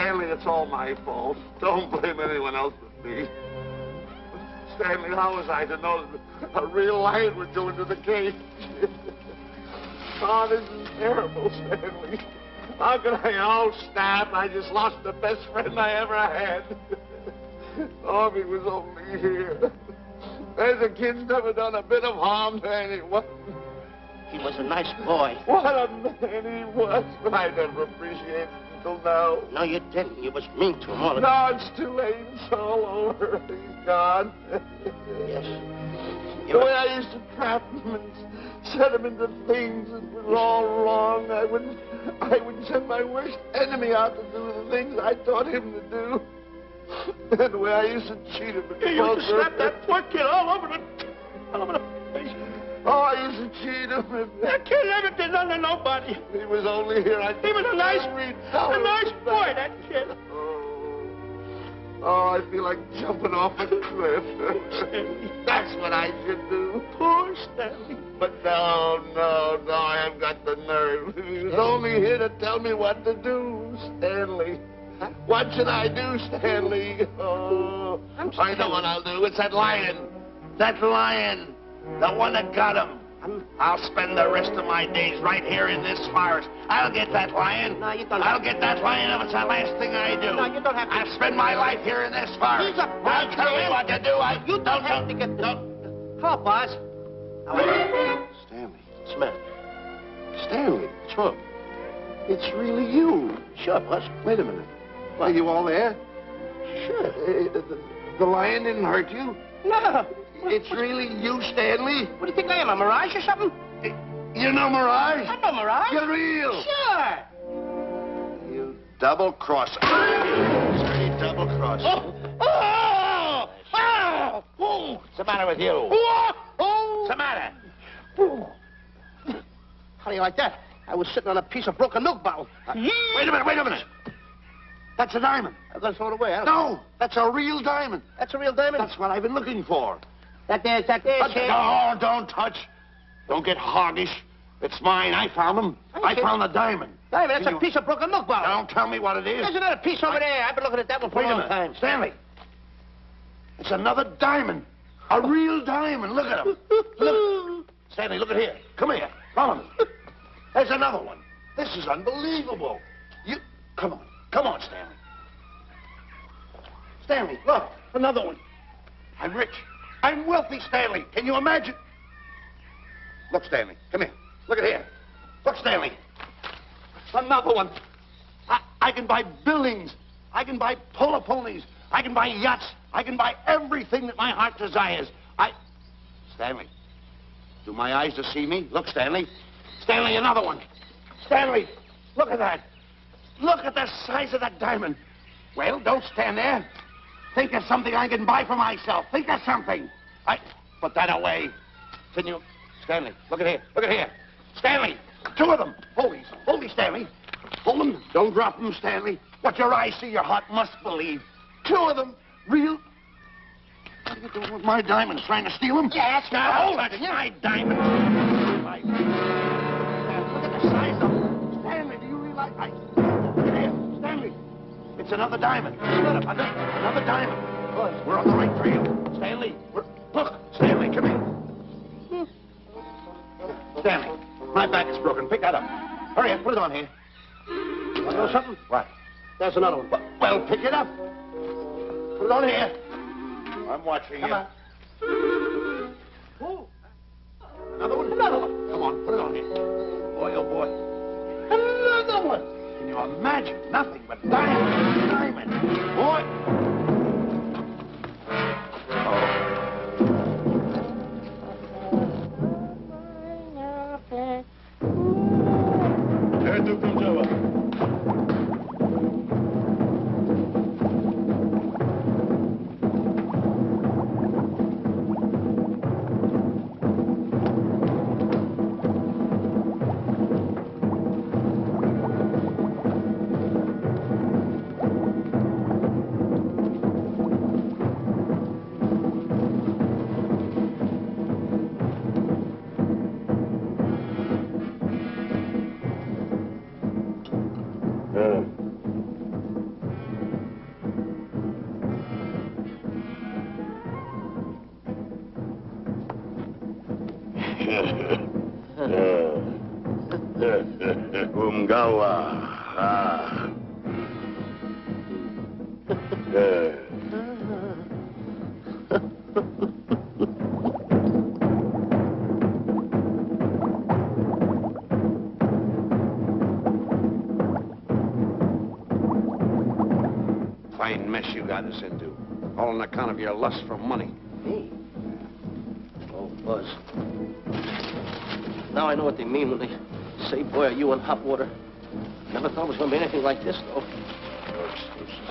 S5: Stanley, it's all my fault. Don't blame anyone else but me. Stanley, how was I to know that a real lion would go into the cage? Oh, this is terrible, Stanley. How could I? Oh, snap. I just lost the best friend I ever had. Oh, if he was only here. There's a kid's never done a bit of harm to anyone.
S9: He was a nice boy.
S5: What a man he was. But I never appreciated it until now.
S9: No, you didn't. You was mean to him all the
S5: No,
S9: time.
S5: it's too late. It's all over. He's gone.
S9: Yes.
S5: The way I used to trap him and set him into things that was all wrong. I would send my worst enemy out to do the things I taught him to do. And the way I used to cheat him.
S9: You used to slap that poor kid all over the face.
S5: Oh, I used to cheat him.
S9: That kid never did nothing to nobody.
S5: He was only here.
S9: He was a nice boy, that kid.
S5: Oh, I feel like jumping off a cliff. That's what I should do.
S9: Poor Stanley.
S5: But no, I haven't got the nerve. He was only here to tell me what to do, Stanley. What should I do, Stanley? Oh, I know what I'll do. It's that lion. That lion. The one that got him. I'll spend the rest of my days right here in this forest. I'll get that lion.
S9: No, you don't
S5: I'll
S9: have
S5: get that lion if it's the last thing I do.
S9: No, you don't have to.
S5: I'll spend my life here in this forest.
S9: He's a
S5: Now tell me what to do.
S9: You don't have to get the... Come on, boss.
S3: Stanley.
S9: Smith.
S3: Stanley. Sure. It's really you.
S9: Sure, boss.
S3: Wait a minute. Are you all there?
S9: Sure.
S3: The lion didn't hurt you?
S9: No.
S3: It's really you, Stanley?
S9: What do you think I am, a mirage or something?
S3: You know Mirage?
S9: I know mirage.
S3: You're real.
S9: Sure.
S3: You double-crosser. Dirty double-crosser.
S9: Oh! What's the matter with you? What's the matter? How do you like that? I was sitting on a piece of broken milk bottle.
S3: Wait a minute. That's a diamond.
S9: I'm going to throw it away.
S3: No, that's a real diamond.
S9: That's a real diamond?
S3: That's what I've been looking for.
S9: That there, kid.
S3: No, don't touch. Don't get hoggish. It's mine. I found them. I found the diamond.
S9: Diamond, that's a piece of broken milk bottle.
S3: Don't tell me what it is.
S9: There's another piece over there. I've been looking at that one for a long time.
S3: Stanley. It's another diamond. A real diamond. Look at him. Look. Stanley, look at here. Come here. Follow me. There's another one. This is unbelievable. You... Come on, Stanley. Stanley, look. Another one. I'm rich. I'm wealthy, Stanley. Can you imagine? Look, Stanley. Come here. Look at here. Look, Stanley. Another one. I can buy buildings. I can buy polo ponies. I can buy yachts. I can buy everything that my heart desires. Stanley, do my eyes deceive me? Look, Stanley. Stanley, another one. Stanley, look at that. Look at the size of that diamond. Well, don't stand there. Think of something I can buy for myself. Think of something. Put that away. Can you... Stanley, look at here. Look at here. Stanley, two of them. Hold these, Stanley. Hold them. Don't drop them, Stanley. What your eyes see, your heart must believe. Two of them. Real... What are you doing with my diamonds? Trying to steal them?
S9: Yes,
S3: Hold it. My diamonds. Look at the size of them. Stanley, do you realize... Look at here. Stanley. It's another diamond. Another diamond. We're on the right trail. Stanley, look. Stanley, come here. Stanley, my back is broken. Pick that up. Hurry up. Put it on here.
S9: Want to know something?
S3: What?
S9: There's another one.
S3: Well, pick it up. Put it on here. I'm watching you.
S9: on.
S3: Another one?
S9: Another one.
S3: Come on, put it on here. Boy, oh boy.
S9: Another one.
S3: Can you imagine? Nothing but diamond. Boy.
S5: Umgawa. Ah.
S3: Fine mess you got us into. All on account of your lust for money.
S9: Me? Oh, Buzz. Now I know what they mean when they say, boy, are you in hot water. Never thought it was going to be anything like this, though.
S5: No excuses.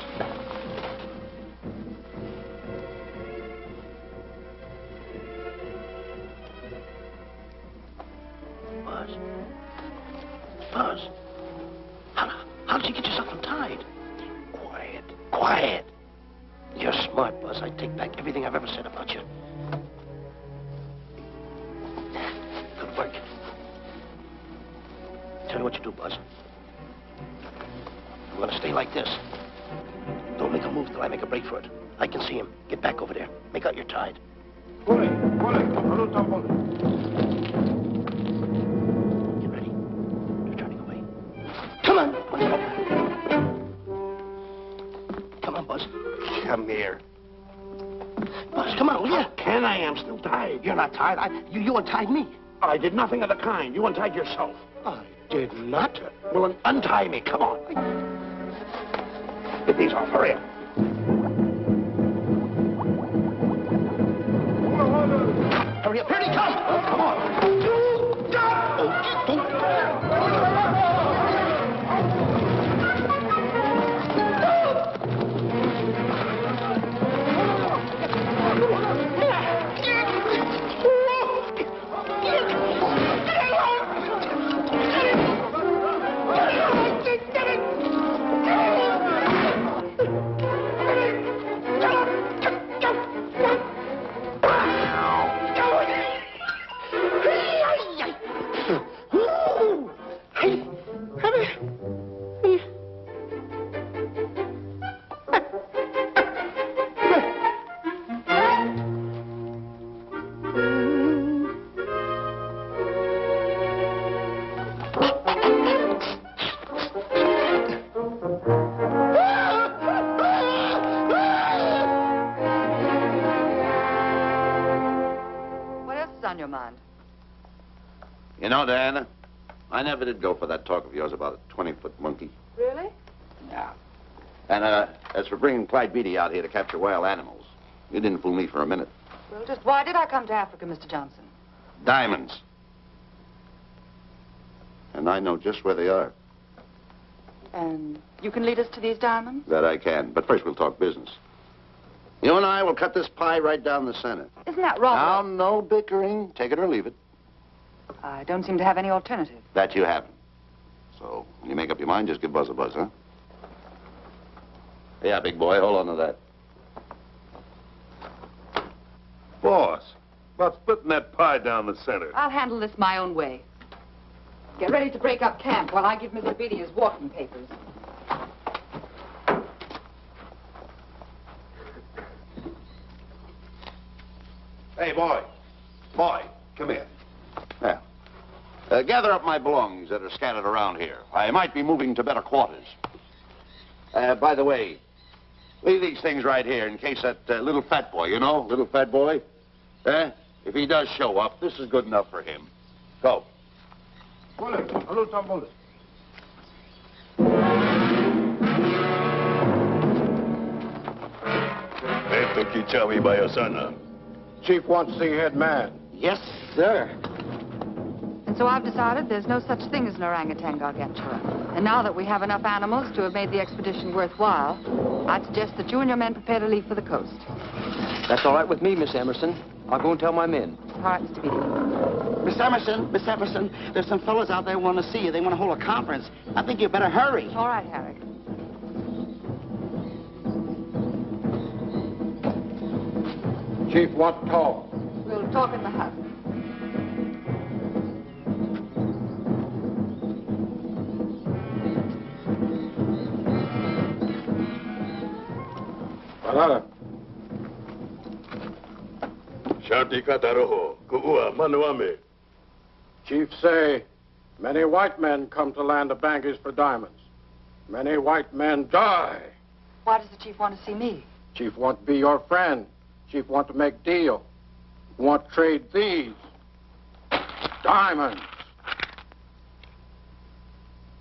S9: Buzz. Buzz. How did you get yourself untied? Quiet. Quiet. You're smart, Buzz. I take back everything I've ever said about you. Good work. Tell me what you do, Buzz. I'm gonna stay like this. Don't make a move till I make a break for it. I can see him. Get back over there. Make out you're tied. Get ready. You're turning away. Come on. Come on, Buzz.
S5: Come here.
S9: Buzz, come on, will you?
S5: Can I? I'm still tied.
S9: You're not tied. You untied me.
S5: I did nothing of the kind. You untied yourself.
S9: I did not.
S5: Well, then untie me. Come on. Get these off. Hurry up.
S9: Hurry up. Here he comes.
S5: Come on.
S4: On your mind?
S3: You know, Diana, I never did go for that talk of yours about a 20-foot monkey.
S4: Really?
S3: Yeah. And, as for bringing Clyde Beatty out here to capture wild animals, you didn't fool me for a minute.
S4: Well, just why did I come to Africa, Mr. Johnson?
S3: Diamonds. And I know just where they are.
S4: And you can lead us to these diamonds?
S3: That I can. But first we'll talk business. You and I will cut this pie right down the center.
S4: Isn't that wrong?
S3: Now, no bickering. Take it or leave it.
S4: I don't seem to have any alternative.
S3: That you haven't. So, when you make up your mind, just give Buzz a buzz, huh? Yeah, big boy, hold on to that.
S5: Boss, about splitting that pie down the center.
S4: I'll handle this my own way. Get ready to break up camp while I give Mr. Beatty his walking papers.
S3: Hey, boy. Boy, come here. Yeah. Gather up my belongings that are scattered around here. I might be moving to better quarters. By the way, leave these things right here in case that little fat boy, you know, little fat boy, if he does show up, this is good enough for him. Go.
S5: Chief wants to see head man.
S9: Yes, sir.
S4: And so I've decided there's no such thing as an orangutan gargantua. And now that we have enough animals to have made the expedition worthwhile, I'd suggest that you and your men prepare to leave for the coast.
S6: That's all right with me, Miss Emerson. I'll go and tell my men.
S4: All right, Mr. Beatty.
S1: Miss Emerson, there's some fellas out there who want to see you. They want to hold a conference. I think you better hurry.
S4: All right, Harry.
S5: Chief wants to talk.
S4: We'll talk in the hut.
S5: Shanti Kataroho, Kuua Manuame.
S10: Chief say, many white men come to land of Bangors for diamonds. Many white men die.
S4: Why does the chief want to see me?
S10: Chief want to be your friend. Chief want to make deal. Want to trade these diamonds.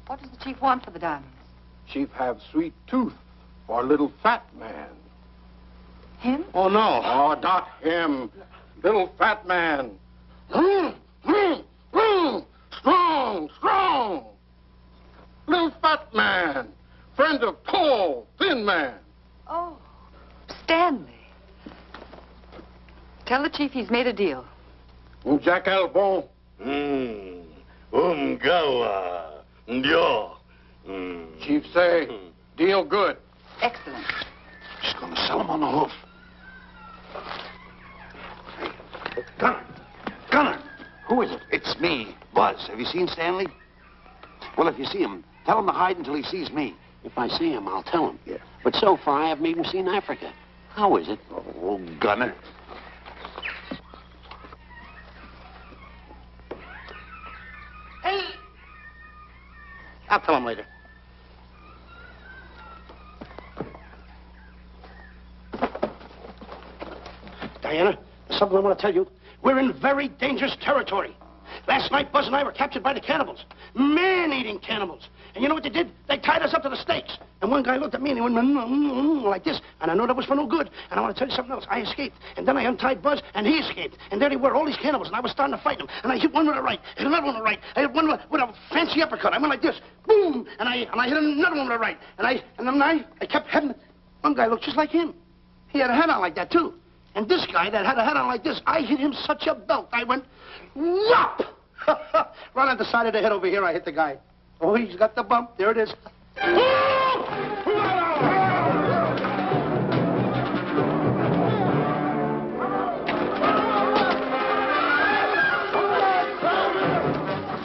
S4: What does the chief want for the diamonds?
S10: Chief have sweet tooth for a little fat man.
S4: Him?
S10: Oh, no. Oh, not him. Little fat man. Strong, strong. Little fat man. Friend of tall, thin man.
S4: Oh, Stanley. Tell the chief he's made a deal.
S10: Jack Albon.
S5: Umgawa. Ndio.
S10: Chief say, deal good.
S4: Excellent.
S3: She's going to sell him on the hoof. Hey, Gunner. Gunner. Who is it? It's me, Buzz. Have you seen Stanley? Well, if you see him, tell him to hide until he sees me.
S8: If I see him, I'll tell him.
S3: Yeah.
S8: But so far, I haven't even seen Africa. How is it?
S3: Oh, Gunner.
S7: Hey! I'll tell him later. Diana, there's something I want to tell you. We're in very dangerous territory. Last night, Buzz and I were captured by the cannibals. Man-eating cannibals. And you know what they did? They tied us up to the stakes. And one guy looked at me and he went like this. And I know that was for no good. And I want to tell you something else. I escaped. And then I untied Buzz and he escaped. And there they were, all these cannibals. And I was starting to fight them. And I hit one with a right, hit another one with a right. I hit one with a fancy uppercut. I went like this. Boom! And I hit another one with a right. And then I kept hitting. One guy looked just like him. He had a hat on like that, too. And this guy that had a hat on like this, I hit him such a belt. I went, whop! Right on the side of the head over here, I hit the guy. Oh, he's got the bump. There it is.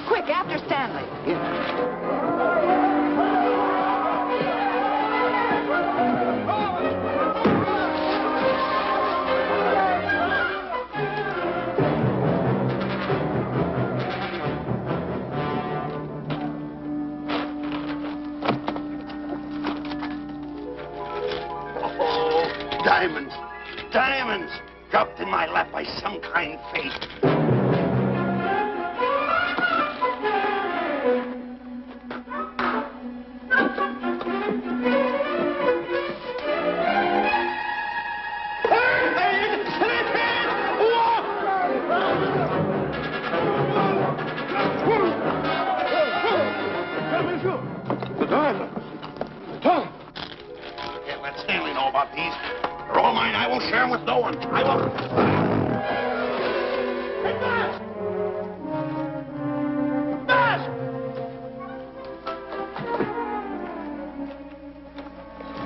S4: Quick, after Stanley.
S3: Diamonds. Diamonds. Dropped in my lap by some kind fate.
S10: The diamonds. The diamonds.
S3: I can't let Stanley know about these. They're all mine. I won't share them with no one. I won't. Hey, Buzz! Buzz!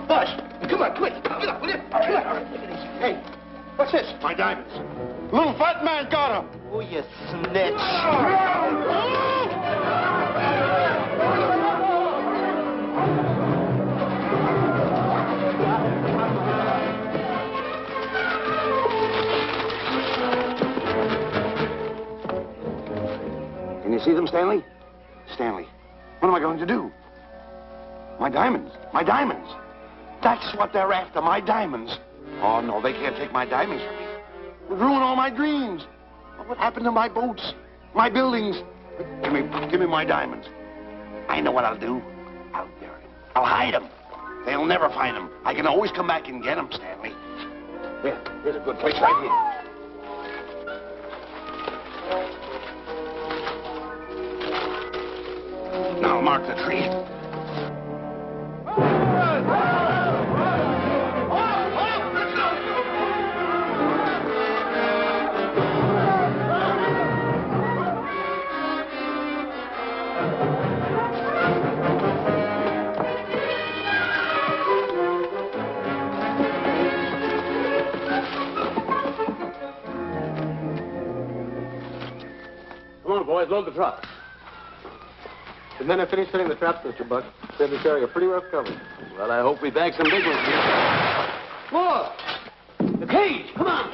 S3: Buzz, come on, quick. Get up, will you? Come on. Hey, what's this? My diamonds.
S10: Little fat man got him.
S9: Oh, you snitch.
S3: Can you see them, Stanley? Stanley, what am I going to do? My diamonds. My diamonds. That's what they're after, my diamonds. Oh, no, they can't take my diamonds from me. It would ruin all my dreams. What happened to my boats? My buildings? Give me my diamonds. I know what I'll do. I'll bury them. I'll hide them. They'll never find them. I can always come back and get them, Stanley. Here's a good place right here. Now mark the tree.
S8: Come on, boys, load the truck.
S10: The men have finished setting the traps, Mr. Buck. They've been carrying a pretty rough cover.
S8: Well, I hope we bag some big ones here. Look! The cage! Come on!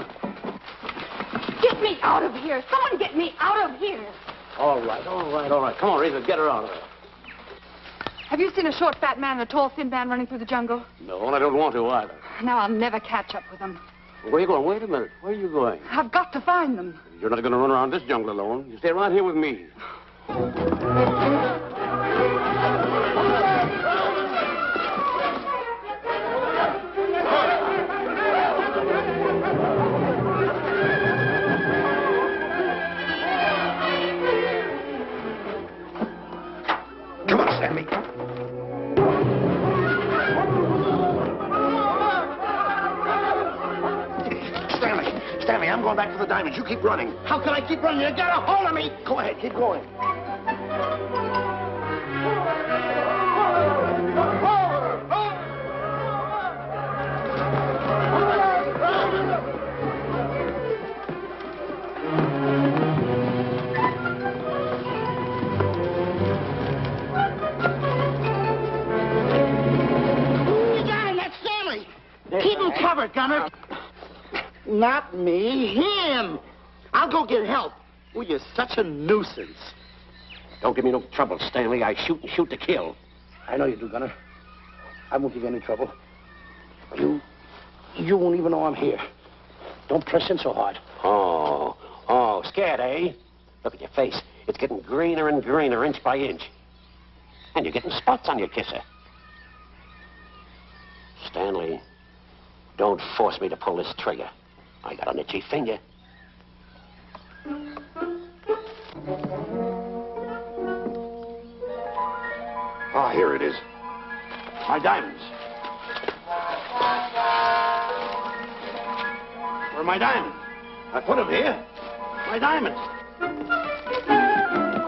S2: Get me out of here! Someone get me out of here!
S8: All right. Come on, Razor, get her out of there.
S4: Have you seen a short, fat man and a tall, thin man running through the jungle?
S8: No, and I don't want to either.
S4: Now I'll never catch up with them.
S8: Where are you going? Wait a minute. Where are you going?
S4: I've got to find them.
S8: You're not going to run around this jungle alone. You stay right here with me.
S3: Come on, Stanley. Stanley, I'm going back for the diamonds. You keep running.
S9: How can I keep running? You got a hold of me.
S3: Go ahead, keep going.
S9: You got him. That's Stanley. Keep him covered, Gunner. Not me, him. I'll go get help.
S3: Well, you're such a nuisance. Don't give me no trouble, Stanley. I shoot and shoot to kill.
S9: I know you do, Gunner. I won't give you any trouble. You won't even know I'm here. Don't press in so hard.
S3: Oh, scared, eh? Look at your face. It's getting greener and greener, inch by inch. And you're getting spots on your kisser. Stanley, don't force me to pull this trigger. I got an itchy finger. Ah, here it is. My diamonds. Where are my diamonds? I put them here. My diamonds.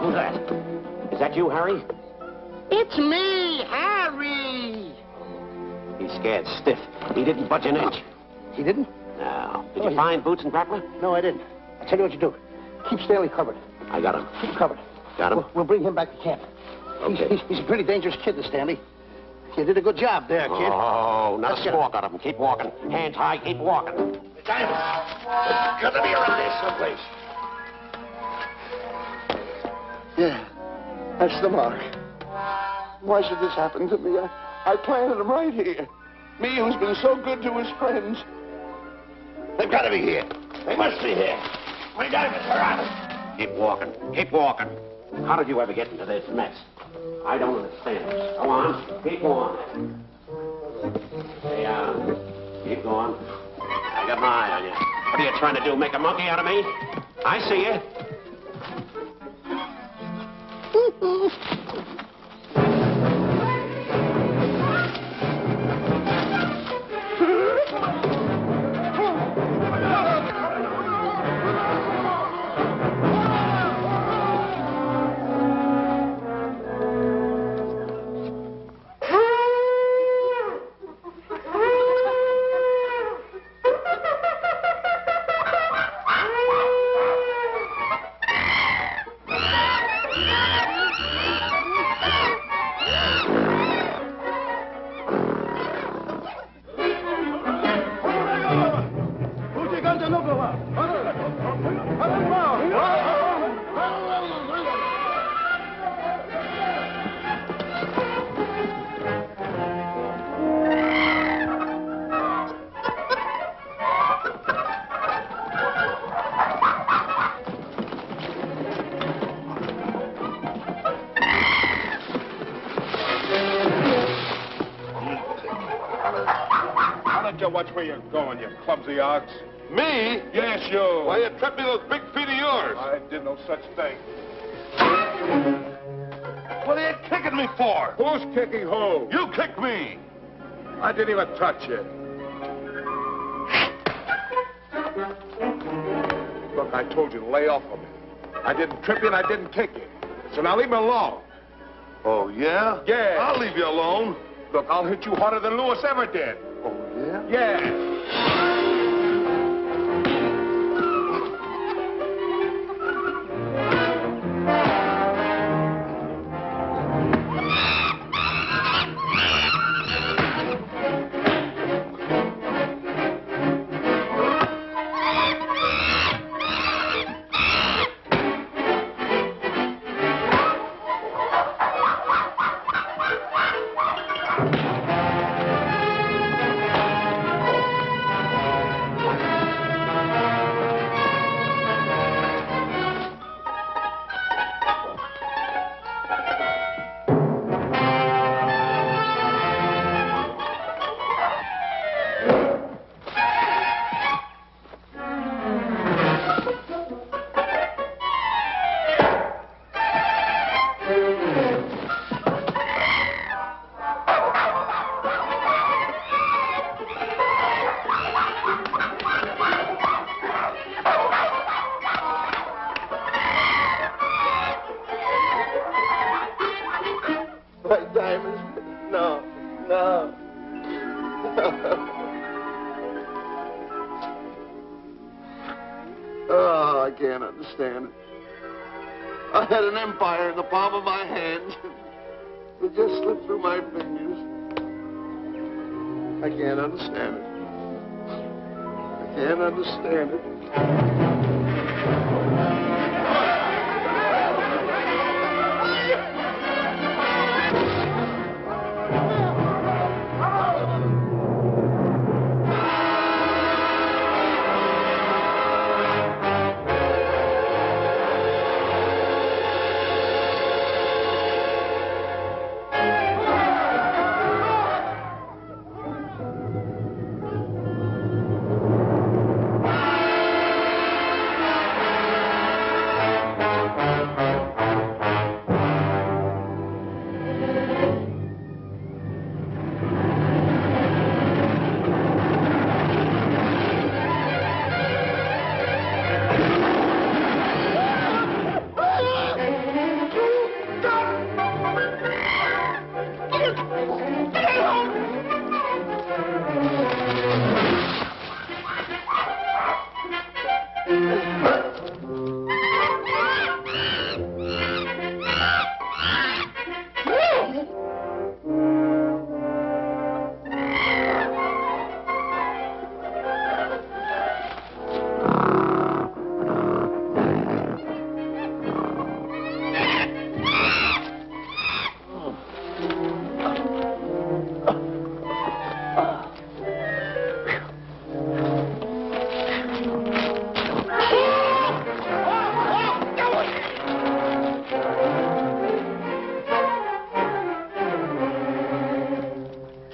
S3: Who's that? Is that you, Harry?
S9: It's me, Harry.
S3: He's scared stiff. He didn't budge an inch.
S9: He didn't?
S3: No. Did you find Boots and Grappler?
S9: No, I didn't. I'll tell you what you do. Keep Stanley covered.
S3: I got him.
S9: Keep him covered.
S3: Got him?
S9: We'll bring him back to camp.
S3: Okay.
S9: He's a pretty dangerous kid, this Stanley. You did a good job there, kid.
S3: Oh, not
S9: Let's
S3: a
S9: get
S3: squawk out of him. Keep walking. Hands high, keep walking. The diamonds. Got to be around here someplace.
S5: Yeah, that's the mark. Why should this happen to me? I planted them right here. Me, who's been so good to his friends.
S3: They've got to be here. They must be here. My diamonds are out. Keep walking. Keep walking. How did you ever get into this mess? I don't understand. Go on. Keep on. Stay on. Keep going. I got my eye on you. What are you trying to do? Make a monkey out of me? I see you.
S10: Watch where you're going, you clumsy ox.
S5: Me?
S10: Yes, you.
S5: Why, you tripped me those big feet of yours.
S10: I did no such thing.
S5: What are you kicking me for?
S10: Who's kicking who?
S5: You kicked me.
S10: I didn't even touch you. Look, I told you to lay off of me. I didn't trip you and I didn't kick you. So now leave me alone.
S5: Oh, yeah?
S10: Yeah.
S5: I'll leave you alone.
S10: Look, I'll hit you harder than Lewis ever did.
S5: Oh, yeah?
S10: Yeah.
S5: Oh, I can't understand it. I had an empire in the palm of my hand. It just slipped through my fingers. I can't understand it. I can't understand it.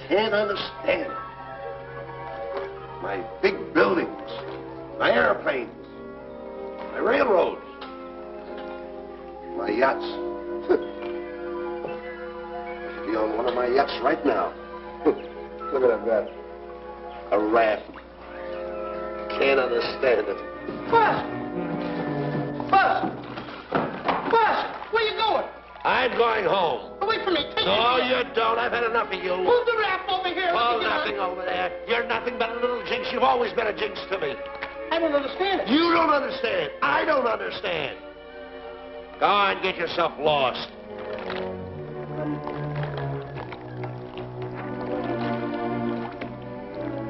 S5: Can't understand. My big buildings, my airplanes, my railroads, my yachts. I should be on one of my yachts right now. Look at that. A raft. Can't understand it.
S9: Buzz! Buzz! Buzz! Where you going?
S5: I'm going home.
S9: Wait for me. Take
S5: No,
S9: me.
S5: you don't. I've had enough of you.
S9: Move the raft over here.
S5: Oh, nothing over there. You're nothing but a little jinx. You've always been a jinx to me.
S9: I don't understand it.
S5: You don't understand. I don't understand. Go on, get yourself lost.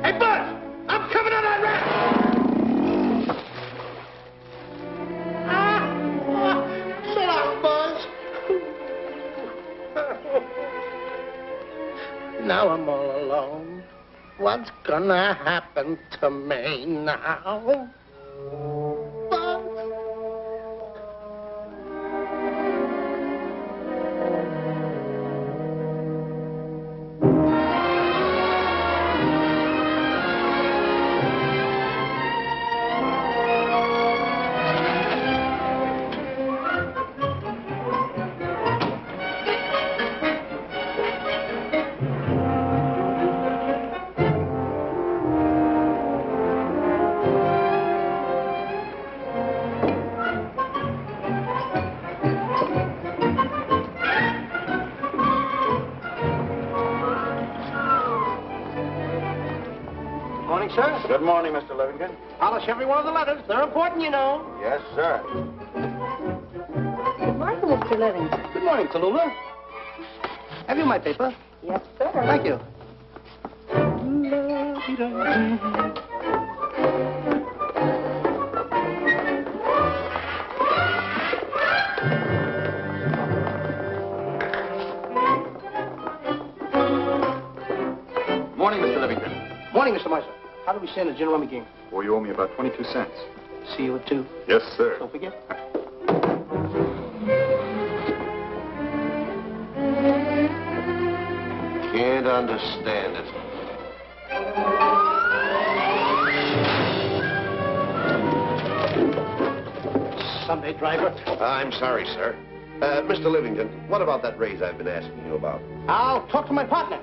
S9: Hey, Buzz! I'm coming on that raft! So long, Buzz. Now I'm all alone. What's gonna happen to me now? Buzz? Morning, sir.
S10: Good morning, Mr. Livingston.
S9: Polish every one of the letters. They're important, you know.
S10: Yes, sir.
S4: Good morning, Mr. Livingston.
S9: Good morning, Tallulah. Have you my paper?
S4: Yes, sir.
S9: Thank you.
S10: Morning, Mr. Livingston.
S9: Morning, Mr. Miser. How do we stand the gin rummy game?
S10: Well, you owe me about 22 cents.
S9: See you at 2.
S10: Yes, sir.
S9: Don't forget.
S5: Can't understand it.
S9: Sunday driver.
S5: I'm sorry, sir. Mr. Livingston, what about that raise I've been asking you about?
S9: I'll talk to my partner.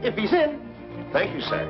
S9: If he's in.
S5: Thank you, sir.